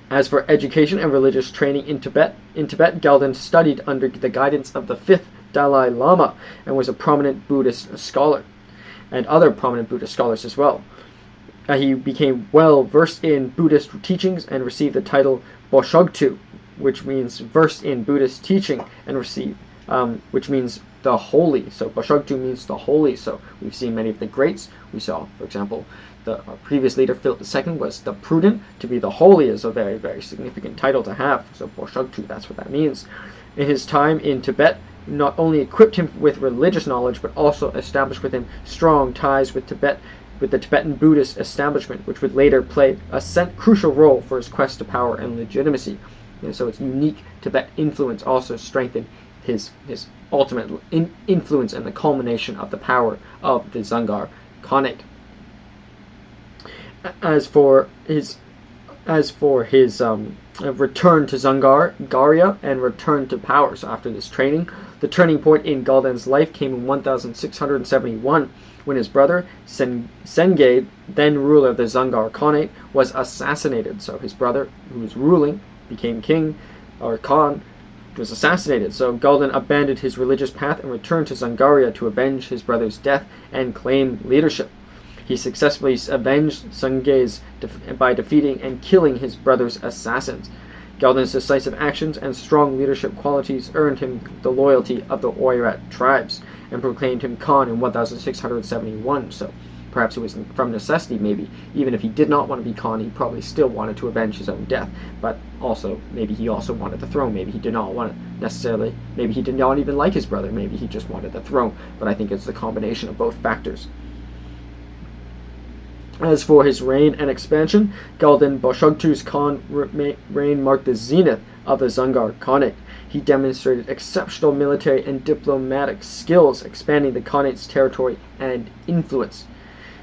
As for education and religious training in Tibet, Galdan studied under the guidance of the 5th Dalai Lama and was a prominent Buddhist scholar, and other prominent Buddhist scholars as well. He became well versed in Buddhist teachings and received the title Boshogtu, which means versed in Buddhist teaching, and which means the holy. So Boshogtu means the holy. So we've seen many of the greats. We saw, for example, the previous leader, Philip II, was the prudent. To be the holy is a very, very significant title to have. So Boshogtu, that's what that means. In his time in Tibet, not only equipped him with religious knowledge, but also established with him strong ties with the Tibetan Buddhist establishment, which would later play a crucial role for his quest to power and legitimacy. And so its unique Tibet influence also strengthened his ultimate influence and the culmination of the power of the Dzungar Khanate. As for his return to Dzungaria and return to power, so after this training, the turning point in Galdan's life came in 1671 when his brother Sengay, then ruler of the Dzungar Khanate, was assassinated. So his brother, who was ruling, became king, or Khan, was assassinated. So Galdan abandoned his religious path and returned to Dzungaria to avenge his brother's death and claim leadership. He successfully avenged Sengay's by defeating and killing his brother's assassins. Galdan's decisive actions and strong leadership qualities earned him the loyalty of the Oirat tribes and proclaimed him Khan in 1671. So perhaps it was from necessity, maybe. Even if he did not want to be Khan, he probably still wanted to avenge his own death. But also, maybe he also wanted the throne. Maybe he did not want it necessarily. Maybe he did not even like his brother. Maybe he just wanted the throne. But I think it's the combination of both factors. As for his reign and expansion, Galdan Boshogtu's Khan reign marked the zenith of the Dzungar Khanate. He demonstrated exceptional military and diplomatic skills, expanding the Khanate's territory and influence.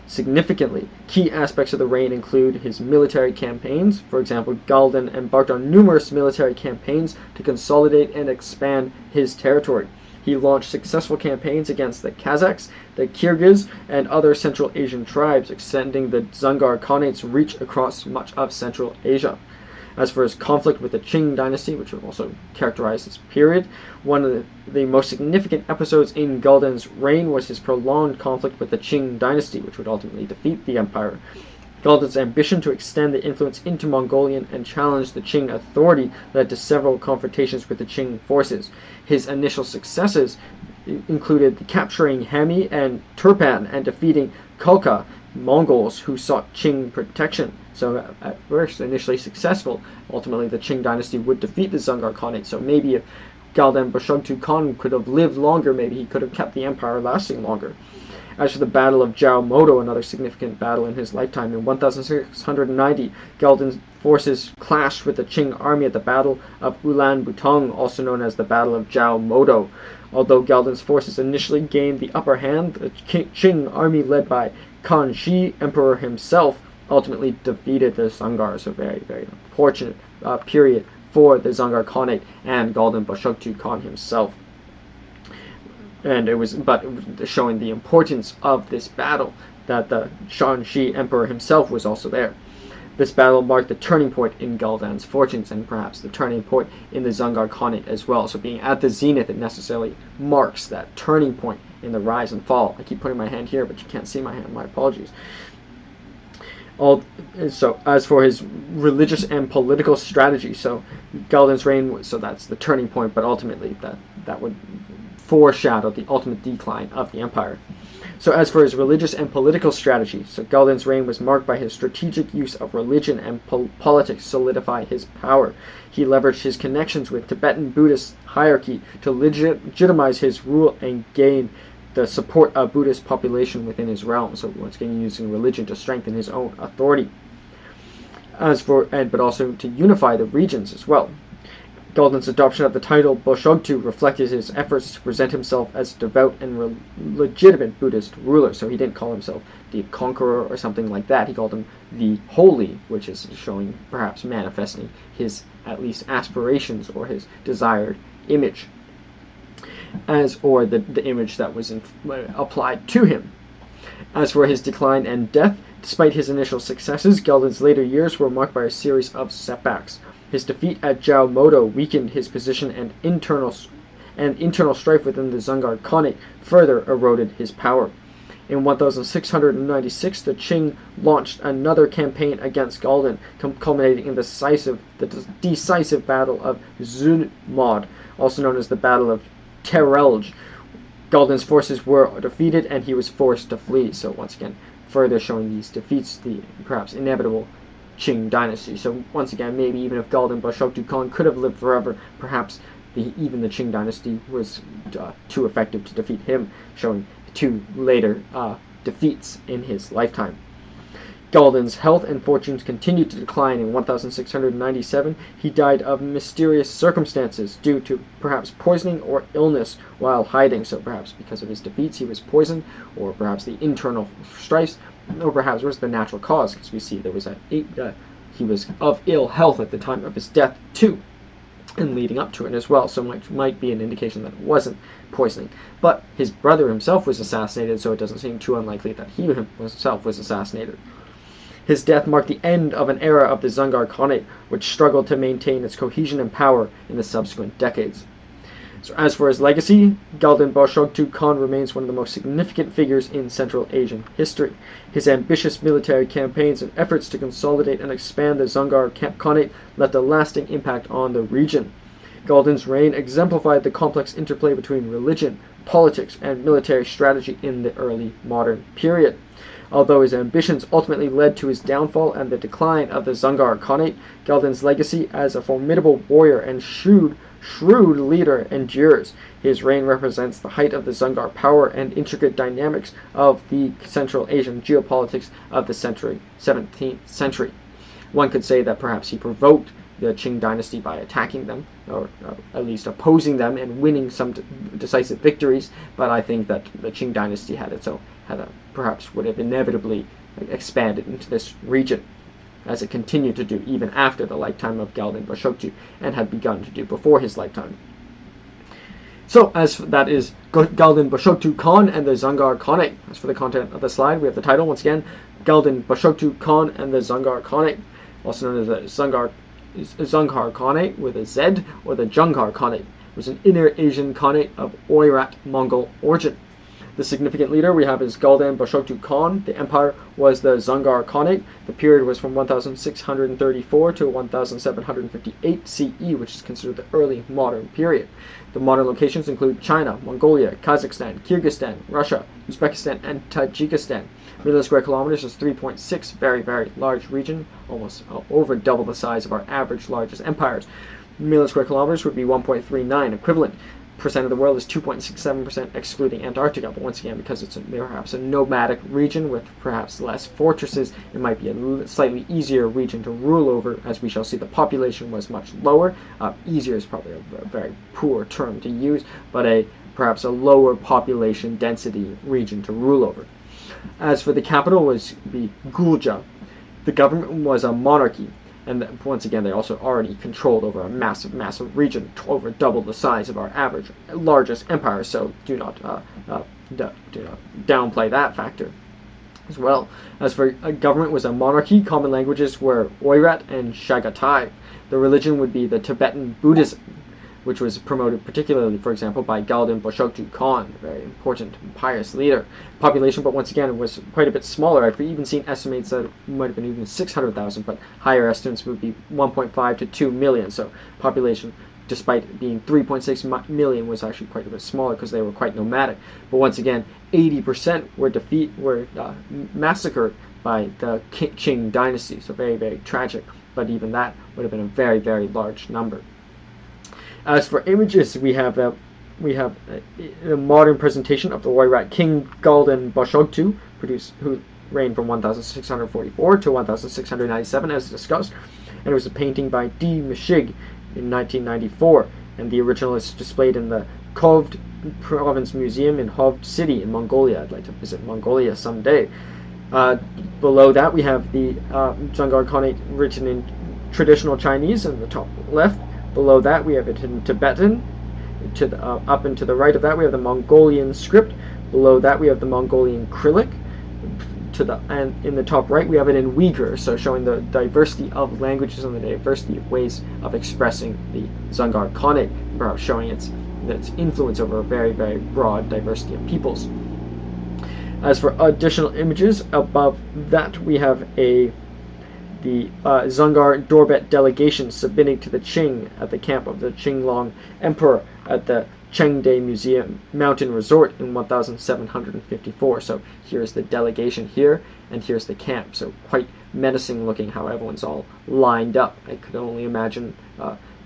Significantly, key aspects of the reign include his military campaigns. For example, Galdan embarked on numerous military campaigns to consolidate and expand his territory. He launched successful campaigns against the Kazakhs, the Kyrgyz, and other Central Asian tribes, extending the Dzungar Khanate's reach across much of Central Asia. As for his conflict with the Qing dynasty, which would also characterize this period, one of the most significant episodes in Galdan's reign was his prolonged conflict with the Qing dynasty, which would ultimately defeat the empire. Galdan's ambition to extend the influence into Mongolian and challenge the Qing authority led to several confrontations with the Qing forces. His initial successes included capturing Hami and Turpan and defeating Khalkha Mongols who sought Qing protection. So at first, initially successful. Ultimately, the Qing dynasty would defeat the Dzungar Khanate. So maybe if Galdan Boshogtu Khan could have lived longer, maybe he could have kept the empire lasting longer. As for the Battle of João, another significant battle in his lifetime, in 1690, Galdan's forces clashed with the Qing army at the Battle of Ulaanbaatar, also known as the Battle of João. Although Galdan's forces initially gained the upper hand, the Qing army led by Khan Shi, emperor himself, ultimately defeated the Dzungars. A very, very unfortunate period for the Dzungar Khanate and Galdan Boshogtu Khan himself. And it was showing the importance of this battle, that the Shanxi emperor himself was also there. This battle marked the turning point in Galdan's fortunes and perhaps the turning point in the Dzungar Khanate as well. So being at the zenith, it necessarily marks that turning point in the rise and fall. I keep putting my hand here, but you can't see my hand. My apologies. So as for his religious and political strategy, so Galdan's reign, so that's the turning point, but ultimately that would foreshadow the ultimate decline of the empire. So as for his religious and political strategy, so Galdan's reign was marked by his strategic use of religion and politics to solidify his power. He leveraged his connections with Tibetan Buddhist hierarchy to legitimize his rule and gain the support of Buddhist population within his realm. So once again, using religion to strengthen his own authority. But also to unify the regions as well. Galdan's adoption of the title Boshogtu reflected his efforts to present himself as a devout and legitimate Buddhist ruler. So he didn't call himself the conqueror or something like that. He called him the holy, which is showing, perhaps manifesting his at least aspirations or his desired image, or the image that was applied to him. As for his decline and death, Despite his initial successes, Galdan's later years were marked by a series of setbacks. His defeat at João weakened his position, and internal strife within the Dzungar Khanate further eroded his power. In 1696, the Qing launched another campaign against Galdan, culminating in the decisive Battle of Zunmod, also known as the Battle of Terelj. Galdan's forces were defeated, and he was forced to flee. So once again, further showing these defeats, the perhaps inevitable Qing dynasty. So once again, maybe even if Galdan Bashoktu Khan could have lived forever, perhaps even the Qing dynasty was too effective to defeat him, showing two later defeats in his lifetime. Galdan's health and fortunes continued to decline. In 1697, he died of mysterious circumstances due to perhaps poisoning or illness while hiding. So perhaps because of his defeats he was poisoned, or perhaps the internal strifes, or perhaps it was the natural cause, because we see there was he was of ill health at the time of his death too, and leading up to it as well, so might be an indication that it wasn't poisoning. But his brother himself was assassinated, so it doesn't seem too unlikely that he himself was assassinated. His death marked the end of an era of the Dzungar Khanate, which struggled to maintain its cohesion and power in the subsequent decades. So as for his legacy, Galdan Bashoktu Khan remains one of the most significant figures in Central Asian history. His ambitious military campaigns and efforts to consolidate and expand the Dzungar Khanate left a lasting impact on the region. Galdan's reign exemplified the complex interplay between religion, politics, and military strategy in the early modern period. Although his ambitions ultimately led to his downfall and the decline of the Dzungar Khanate, Galdan's legacy as a formidable warrior and shrewd leader endures. His reign represents the height of the Dzungar power and intricate dynamics of the Central Asian geopolitics of the 17th century. One could say that perhaps he provoked the Qing dynasty by attacking them, or at least opposing them and winning some decisive victories, but I think that the Qing dynasty perhaps would have inevitably expanded into this region, as it continued to do even after the lifetime of Galdan Bashoktu, and had begun to do before his lifetime. So, as that is Galdan Bashoktu Khan and the Dzungar Khanate. As for the content of the slide, we have the title, once again, Galdan Bashoktu Khan and the Dzungar Khanate, also known as the Dzungar Khanate with a Z, or the Dzungar Khanate. It was an Inner Asian Khanate of Oirat Mongol origin. The significant leader we have is Galdan Bashoktu Khan. The empire was the Dzungar Khanate. The period was from 1634 to 1758 CE, which is considered the early modern period. The modern locations include China, Mongolia, Kazakhstan, Kyrgyzstan, Russia, Uzbekistan, and Tajikistan. Million square kilometers is 3.6, very, very large region, almost over double the size of our average largest empires. Million square kilometers would be 1.39 equivalent. Percent of the world is 2.67%, excluding Antarctica. But once again, because it's perhaps a nomadic region with perhaps less fortresses, it might be a slightly easier region to rule over. As we shall see, the population was much lower. Easier is probably a very poor term to use, but perhaps a lower population density region to rule over. As for the capital, was be Gulja. The government was a monarchy. And once again, they also already controlled over a massive region, over double the size of our average largest empire. So do not downplay that factor as well. As for government was a monarchy, common languages were Oirat and Chagatai. The religion would be the Tibetan Buddhism, which was promoted particularly, for example, by Galdan Bashoktu Khan, a very important and pious leader. Population, but once again, was quite a bit smaller. I've even seen estimates that it might have been even 600,000, but higher estimates would be 1.5 to 2 million. So population, despite being 3.6 million, was actually quite a bit smaller because they were quite nomadic. But once again, 80% were massacred by the Qing dynasty. So very, very tragic. But even that would have been a very, very large number. As for images, we have a modern presentation of the Oirat king Galdan Bashoktu, who reigned from 1644 to 1697, as discussed, and it was a painting by D. Mishig in 1994, and the original is displayed in the Kovd Province Museum in Hovd City in Mongolia. I'd like to visit Mongolia someday. Below that, we have the Dzungar Khanate written in traditional Chinese in the top left. Below that, we have it in Tibetan. Up and to the right of that, we have the Mongolian script. Below that, we have the Mongolian Cyrillic. and in the top right we have it in Uyghur, so showing the diversity of languages and the diversity of ways of expressing the Dzungar Khanate, perhaps showing its influence over a very, very broad diversity of peoples. As for additional images, above that we have the Dzungar Dorbet delegation submitting to the Qing at the camp of the Qinglong Emperor at the Chengde Museum Mountain Resort in 1754. So here's the delegation here, and here's the camp. So quite menacing looking how everyone's all lined up. I could only imagine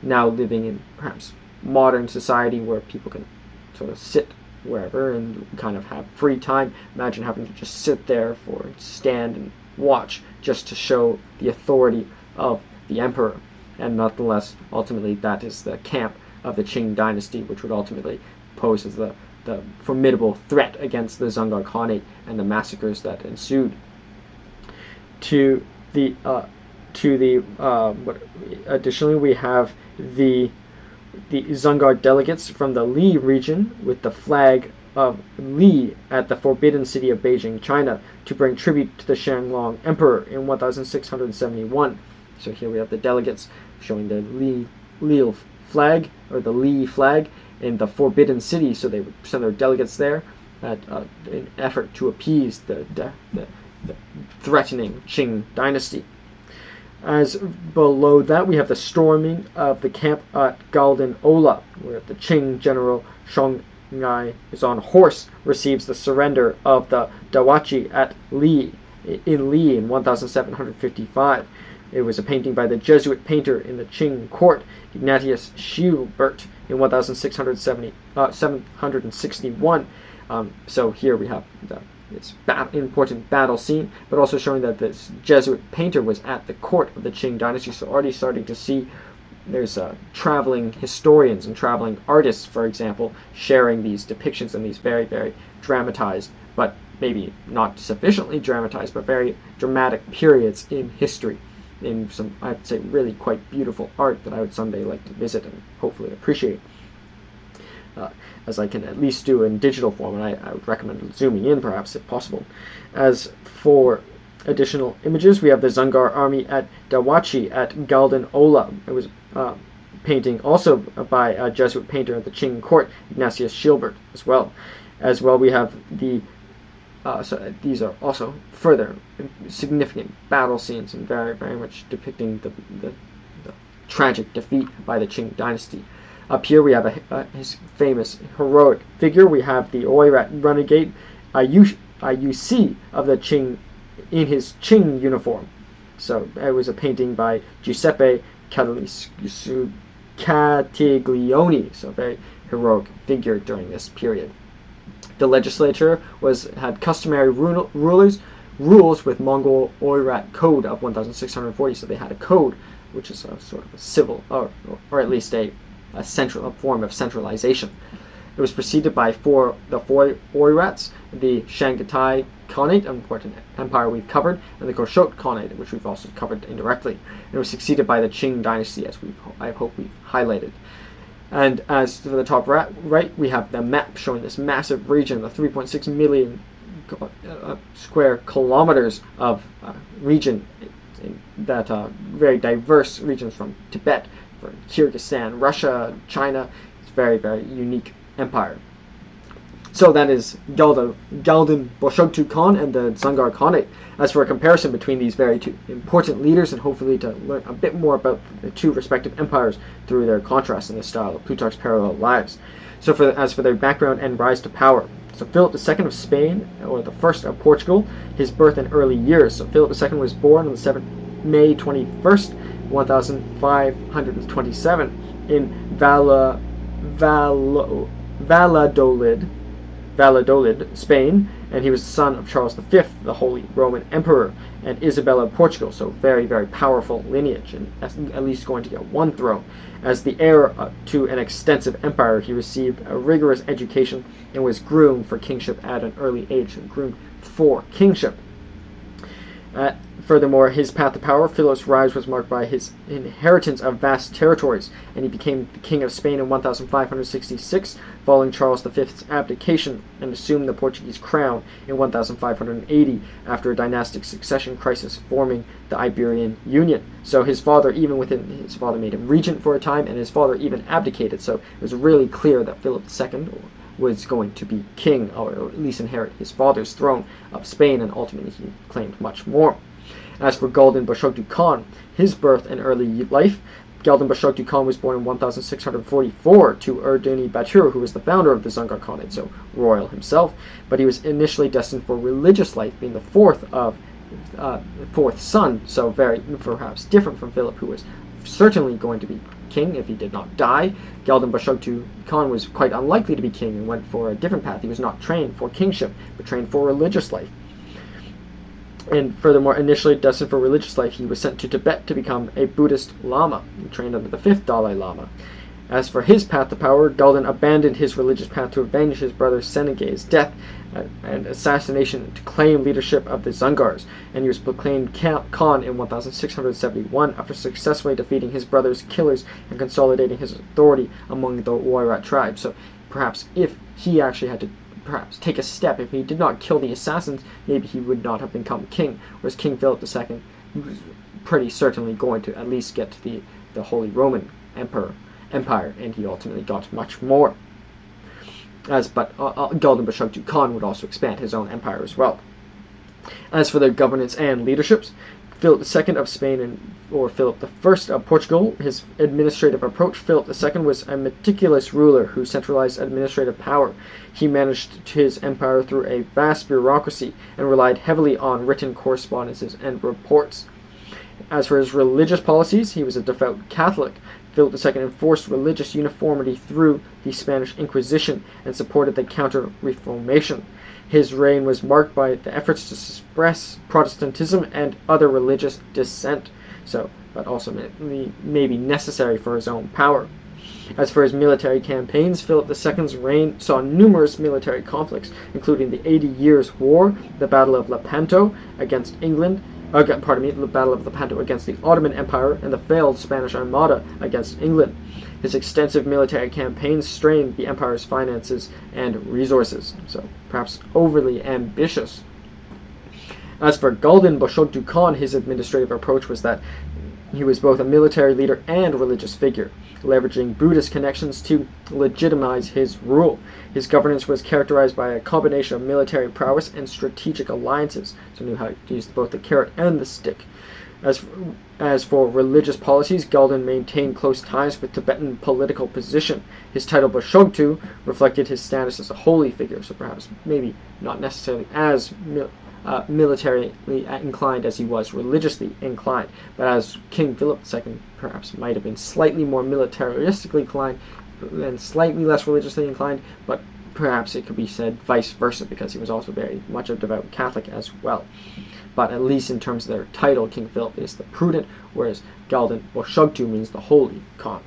now living in perhaps modern society where people can sort of sit wherever and kind of have free time. Imagine having to just sit there stand and watch just to show the authority of the emperor. And nonetheless, ultimately that is the camp of the Qing dynasty, which would ultimately pose as the formidable threat against the Dzungar Khanate and the massacres that ensued. Additionally, we have the Dzungar delegates from the Li region with the flag of Li at the Forbidden City of Beijing, China, to bring tribute to the Shanglong Emperor in 1671. So here we have the delegates showing the Li flag, or the Li flag, in the Forbidden City, so they would send their delegates there in an effort to appease the threatening Qing dynasty. As below that, we have the storming of the camp at Galdan Ola, where the Qing general Shongnai is on horse, receives the surrender of the Dawachi at Li in 1755. It was a painting by the Jesuit painter in the Qing court, Ignatius Schubert, in 1761. So here we have this important battle scene, but also showing that this Jesuit painter was at the court of the Qing dynasty. So already starting to see there's traveling historians and traveling artists, for example, sharing these depictions and these very, very dramatized, but maybe not sufficiently dramatized, but very dramatic periods in history, in some, I'd say, really quite beautiful art that I would someday like to visit and hopefully appreciate, as I can at least do in digital form, and I would recommend zooming in perhaps if possible. As for additional images, we have the Dzungar army at Dawachi at Galdan Ola. It was painting also by a Jesuit painter at the Qing court, Ignatius Schubert, as well. As well, we have so these are also further significant battle scenes and very, very much depicting the tragic defeat by the Qing dynasty. Up here we have his famous heroic figure. We have the Oirat renegade Ayusi of the Qing in his Qing uniform. So it was a painting by Giuseppe Catiglione, so a very heroic figure during this period. The legislature had customary rules with Mongol Oirat code of 1640, so they had a code which is a sort of a civil, or at least a form of centralization. It was preceded by the four Oirats, the Shanghai Khanate, an important empire we've covered, and the Khosrow Khanate, which we've also covered indirectly. And it was succeeded by the Qing dynasty, as I hope we've highlighted. And as to the top right, we have the map showing this massive region, the 3.6 million square kilometers of region, that very diverse regions from Tibet, from Kyrgyzstan, Russia, China. It's a very, very unique empire. So that is Galdan Boshogtu Khan and the Dzungar Khanate. As for a comparison between these very two important leaders, and hopefully to learn a bit more about the two respective empires through their contrast in the style of Plutarch's Parallel Lives. So as for their background and rise to power. So Philip II of Spain, or the first of Portugal, his birth and early years. So Philip II was born on the 7th May 21st, 1527 in Valladolid, Spain, and he was the son of Charles V, the Holy Roman Emperor, and Isabella of Portugal, so very, very powerful lineage, and at least going to get one throne. As the heir to an extensive empire, he received a rigorous education and was groomed for kingship at an early age, and groomed for kingship. At Furthermore, his path to power, Philip's rise was marked by his inheritance of vast territories, and he became the king of Spain in 1566, following Charles V's abdication, and assumed the Portuguese crown in 1580 after a dynastic succession crisis forming the Iberian Union. So his father made him regent for a time, and his father even abdicated, so it was really clear that Philip II was going to be king, or at least inherit his father's throne of Spain, and ultimately he claimed much more. As for Galdan Bashogtu Khan, his birth and early life, Galdan Bashogtu Khan was born in 1644 to Erdeni Batur, who was the founder of the Dzungar Khanate, so royal himself, but he was initially destined for religious life, being the fourth son, so very perhaps different from Philip, who was certainly going to be king if he did not die. Galdan Bashogtu Khan was quite unlikely to be king and went for a different path. He was not trained for kingship, but trained for religious life. And furthermore, initially destined for religious life, he was sent to Tibet to become a Buddhist Lama, trained under the 5th Dalai Lama. As for his path to power, Galdan abandoned his religious path to avenge his brother Senegeh's death and assassination to claim leadership of the Dzungars, and he was proclaimed Khan in 1671 after successfully defeating his brother's killers and consolidating his authority among the Oirat tribe. So perhaps if he actually had to take a step, if he did not kill the assassins, maybe he would not have become king, whereas King Philip II was pretty certainly going to at least get to the Holy Roman Empire, and he ultimately got much more. But Galdan Bashogtu Khan would also expand his own empire as well. As for their governance and leaderships, Philip II of Spain or Philip I of Portugal, his administrative approach, Philip II was a meticulous ruler who centralized administrative power. He managed his empire through a vast bureaucracy and relied heavily on written correspondences and reports. As for his religious policies, he was a devout Catholic. Philip II enforced religious uniformity through the Spanish Inquisition and supported the Counter-Reformation. His reign was marked by the efforts to suppress Protestantism and other religious dissent, but also maybe necessary for his own power. As for his military campaigns, Philip II's reign saw numerous military conflicts, including the 80 Years' War, the Battle of Lepanto against England, the Battle of Lepanto against the Ottoman Empire, and the failed Spanish Armada against England. His extensive military campaigns strained the empire's finances and resources, so perhaps overly ambitious. As for Galdan Bashogtu Khan, his administrative approach was that he was both a military leader and religious figure, leveraging Buddhist connections to legitimize his rule. His governance was characterized by a combination of military prowess and strategic alliances, so he knew how to use both the carrot and the stick. As for religious policies, Galdan maintained close ties with Tibetan political position. His title Bashogtu reflected his status as a holy figure, so perhaps maybe not necessarily as militarily inclined as he was religiously inclined, but as King Philip II perhaps might have been slightly more militaristically inclined and slightly less religiously inclined, but perhaps it could be said vice versa, because he was also very much a devout Catholic as well. But at least in terms of their title, King Philip is the prudent, whereas Galdan Bashogtu means the holy Khan.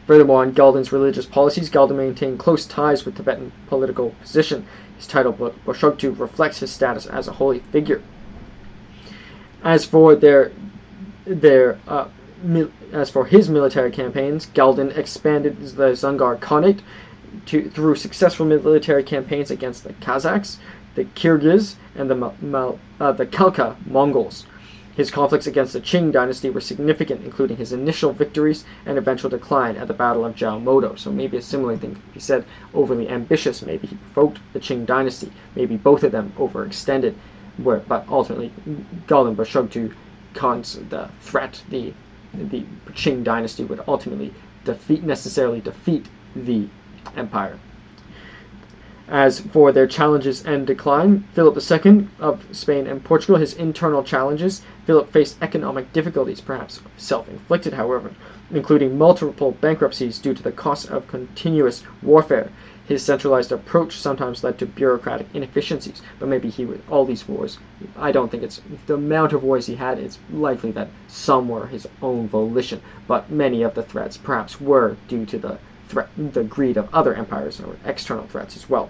Furthermore, on Galdan's religious policies, Galdan maintained close ties with Tibetan political position. His title Bashogtu reflects his status as a holy figure. As for his military campaigns, Galdan expanded the Dzungar Khanate through successful military campaigns against the Kazakhs, the Kyrgyz, and the Khalkha Mongols. His conflicts against the Qing dynasty were significant, including his initial victories and eventual decline at the Battle of João. So maybe a similar thing could be said. Overly ambitious, maybe he provoked the Qing dynasty. Maybe both of them overextended, but ultimately Galdan Bashogtu Khan's the threat, the Qing dynasty would ultimately necessarily defeat the empire. As for their challenges and decline, Philip II of Spain and Portugal, his internal challenges, Philip faced economic difficulties, perhaps self-inflicted, however, including multiple bankruptcies due to the cost of continuous warfare. His centralized approach sometimes led to bureaucratic inefficiencies, but maybe all these wars, I don't think it's the amount of wars he had, it's likely that some were his own volition, but many of the threats perhaps were due to the greed of other empires or external threats as well.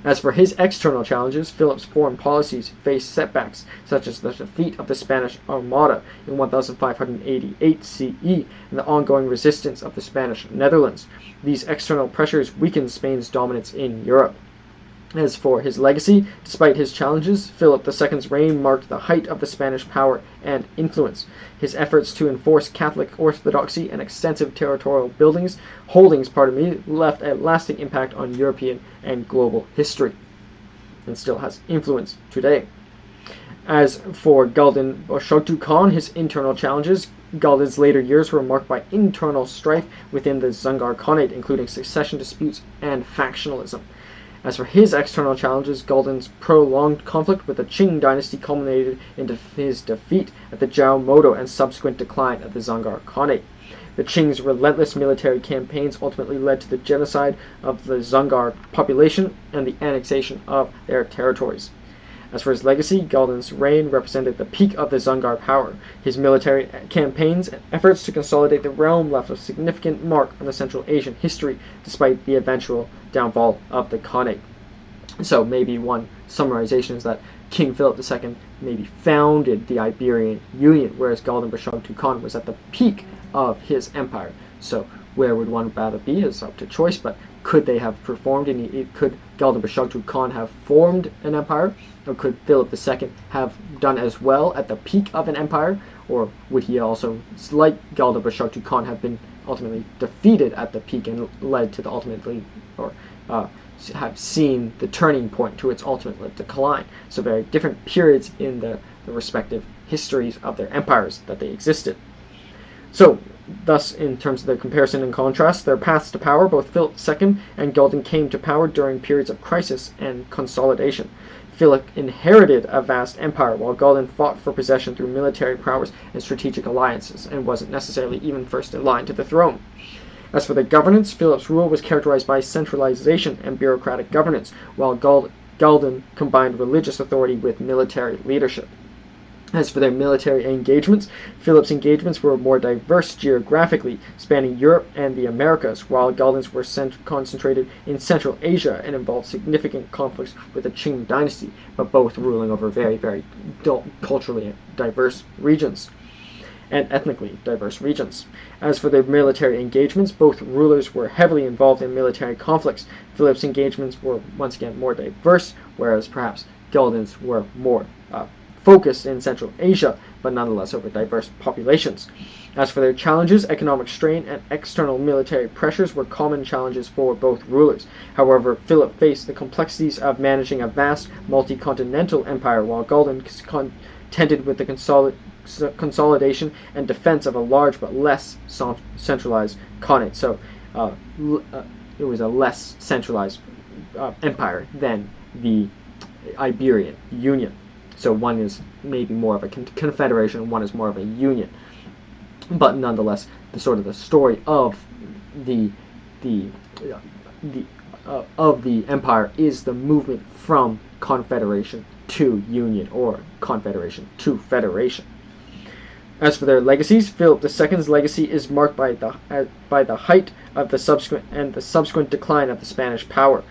As for his external challenges, Philip's foreign policies faced setbacks, such as the defeat of the Spanish Armada in 1588 CE and the ongoing resistance of the Spanish Netherlands. These external pressures weakened Spain's dominance in Europe. As for his legacy, despite his challenges, Philip II's reign marked the height of the Spanish power and influence. His efforts to enforce Catholic orthodoxy and extensive territorial holdings, left a lasting impact on European and global history, and still has influence today. As for Galdan Bashogtu Khan, his internal challenges, Galdan's later years were marked by internal strife within the Dzungar Khanate, including succession disputes and factionalism. As for his external challenges, Galdan's prolonged conflict with the Qing dynasty culminated in his defeat at the João and subsequent decline of the Dzungar Khanate. The Qing's relentless military campaigns ultimately led to the genocide of the Dzungar population and the annexation of their territories. As for his legacy, Galdan's reign represented the peak of the Dzungar power. His military campaigns and efforts to consolidate the realm left a significant mark on the Central Asian history, despite the eventual downfall of the Khanate. So maybe one summarization is that King Philip II maybe founded the Iberian Union, whereas Galdan Bashogtu Khan was at the peak of his empire. So where would one rather be is up to choice, but could they have performed could Galdan Bashogtu Khan have formed an empire, or could Philip II have done as well at the peak of an empire, or would he also, like Galdan Bashogtu Khan, have been ultimately defeated at the peak and led to the have seen the turning point to its ultimate decline? So very different periods in the respective histories of their empires that they existed. So, thus, in terms of the comparison and contrast, their paths to power, both Philip II and Galdan came to power during periods of crisis and consolidation. Philip inherited a vast empire, while Galdan fought for possession through military prowess and strategic alliances, and wasn't necessarily even first in line to the throne. As for the governance, Philip's rule was characterized by centralization and bureaucratic governance, while Galdan combined religious authority with military leadership. As for their military engagements, Philip's engagements were more diverse geographically, spanning Europe and the Americas, while Galdan's were concentrated in Central Asia and involved significant conflicts with the Qing dynasty, but both ruling over very, very culturally diverse regions and ethnically diverse regions. As for their military engagements, both rulers were heavily involved in military conflicts. Philip's engagements were once again more diverse, whereas perhaps Galdan's were more focused in Central Asia, but nonetheless over diverse populations. As for their challenges, economic strain and external military pressures were common challenges for both rulers. However, Philip faced the complexities of managing a vast multi-continental empire, while Galdan contended with the consolidation and defense of a large but less centralized Khanate. So it was a less centralized empire than the Iberian Union. So one is maybe more of a confederation, one is more of a union. But nonetheless, the story of the empire is the movement from confederation to union, or confederation to federation. As for their legacies, Philip II's legacy is marked by the height of the subsequent decline of the Spanish power,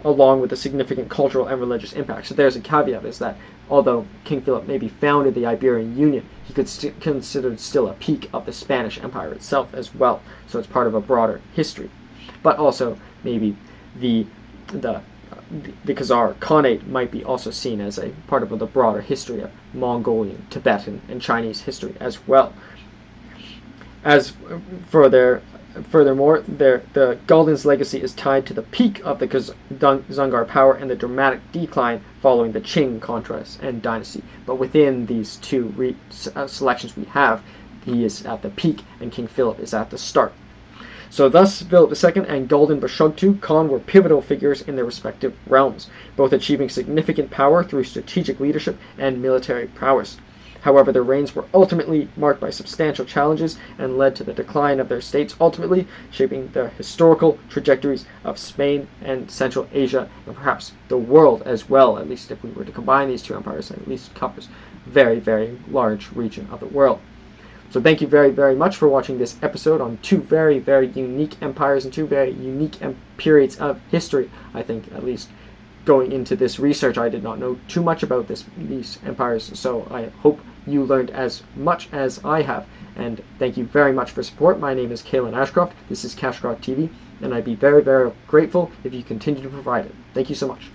along with the significant cultural and religious impact. So there's a caveat, is that although King Philip maybe founded the Iberian Union, he could considered still a peak of the Spanish Empire itself as well. So it's part of a broader history. But also maybe the Khazar Khanate might be also seen as a part of the broader history of Mongolian, Tibetan, and Chinese history as well. As for furthermore, the Galdan's legacy is tied to the peak of the Dzungar power and the dramatic decline following the Qing contrast and dynasty. But within these two selections we have, he is at the peak and King Philip is at the start. So thus, Philip II and Galdan Bashogtu Khan were pivotal figures in their respective realms, both achieving significant power through strategic leadership and military prowess. However, their reigns were ultimately marked by substantial challenges and led to the decline of their states, ultimately shaping the historical trajectories of Spain and Central Asia, and perhaps the world as well. At least if we were to combine these two empires, it at least covers a very, very large region of the world. So thank you very, very much for watching this episode on two very, very unique empires and two very unique periods of history, I think, at least going into this research, I did not know too much about these empires, so I hope you learned as much as I have. And thank you very much for support. My name is Kalen Ashcroft. This is Cashcroft TV, and I'd be very, very grateful if you continue to provide it. Thank you so much.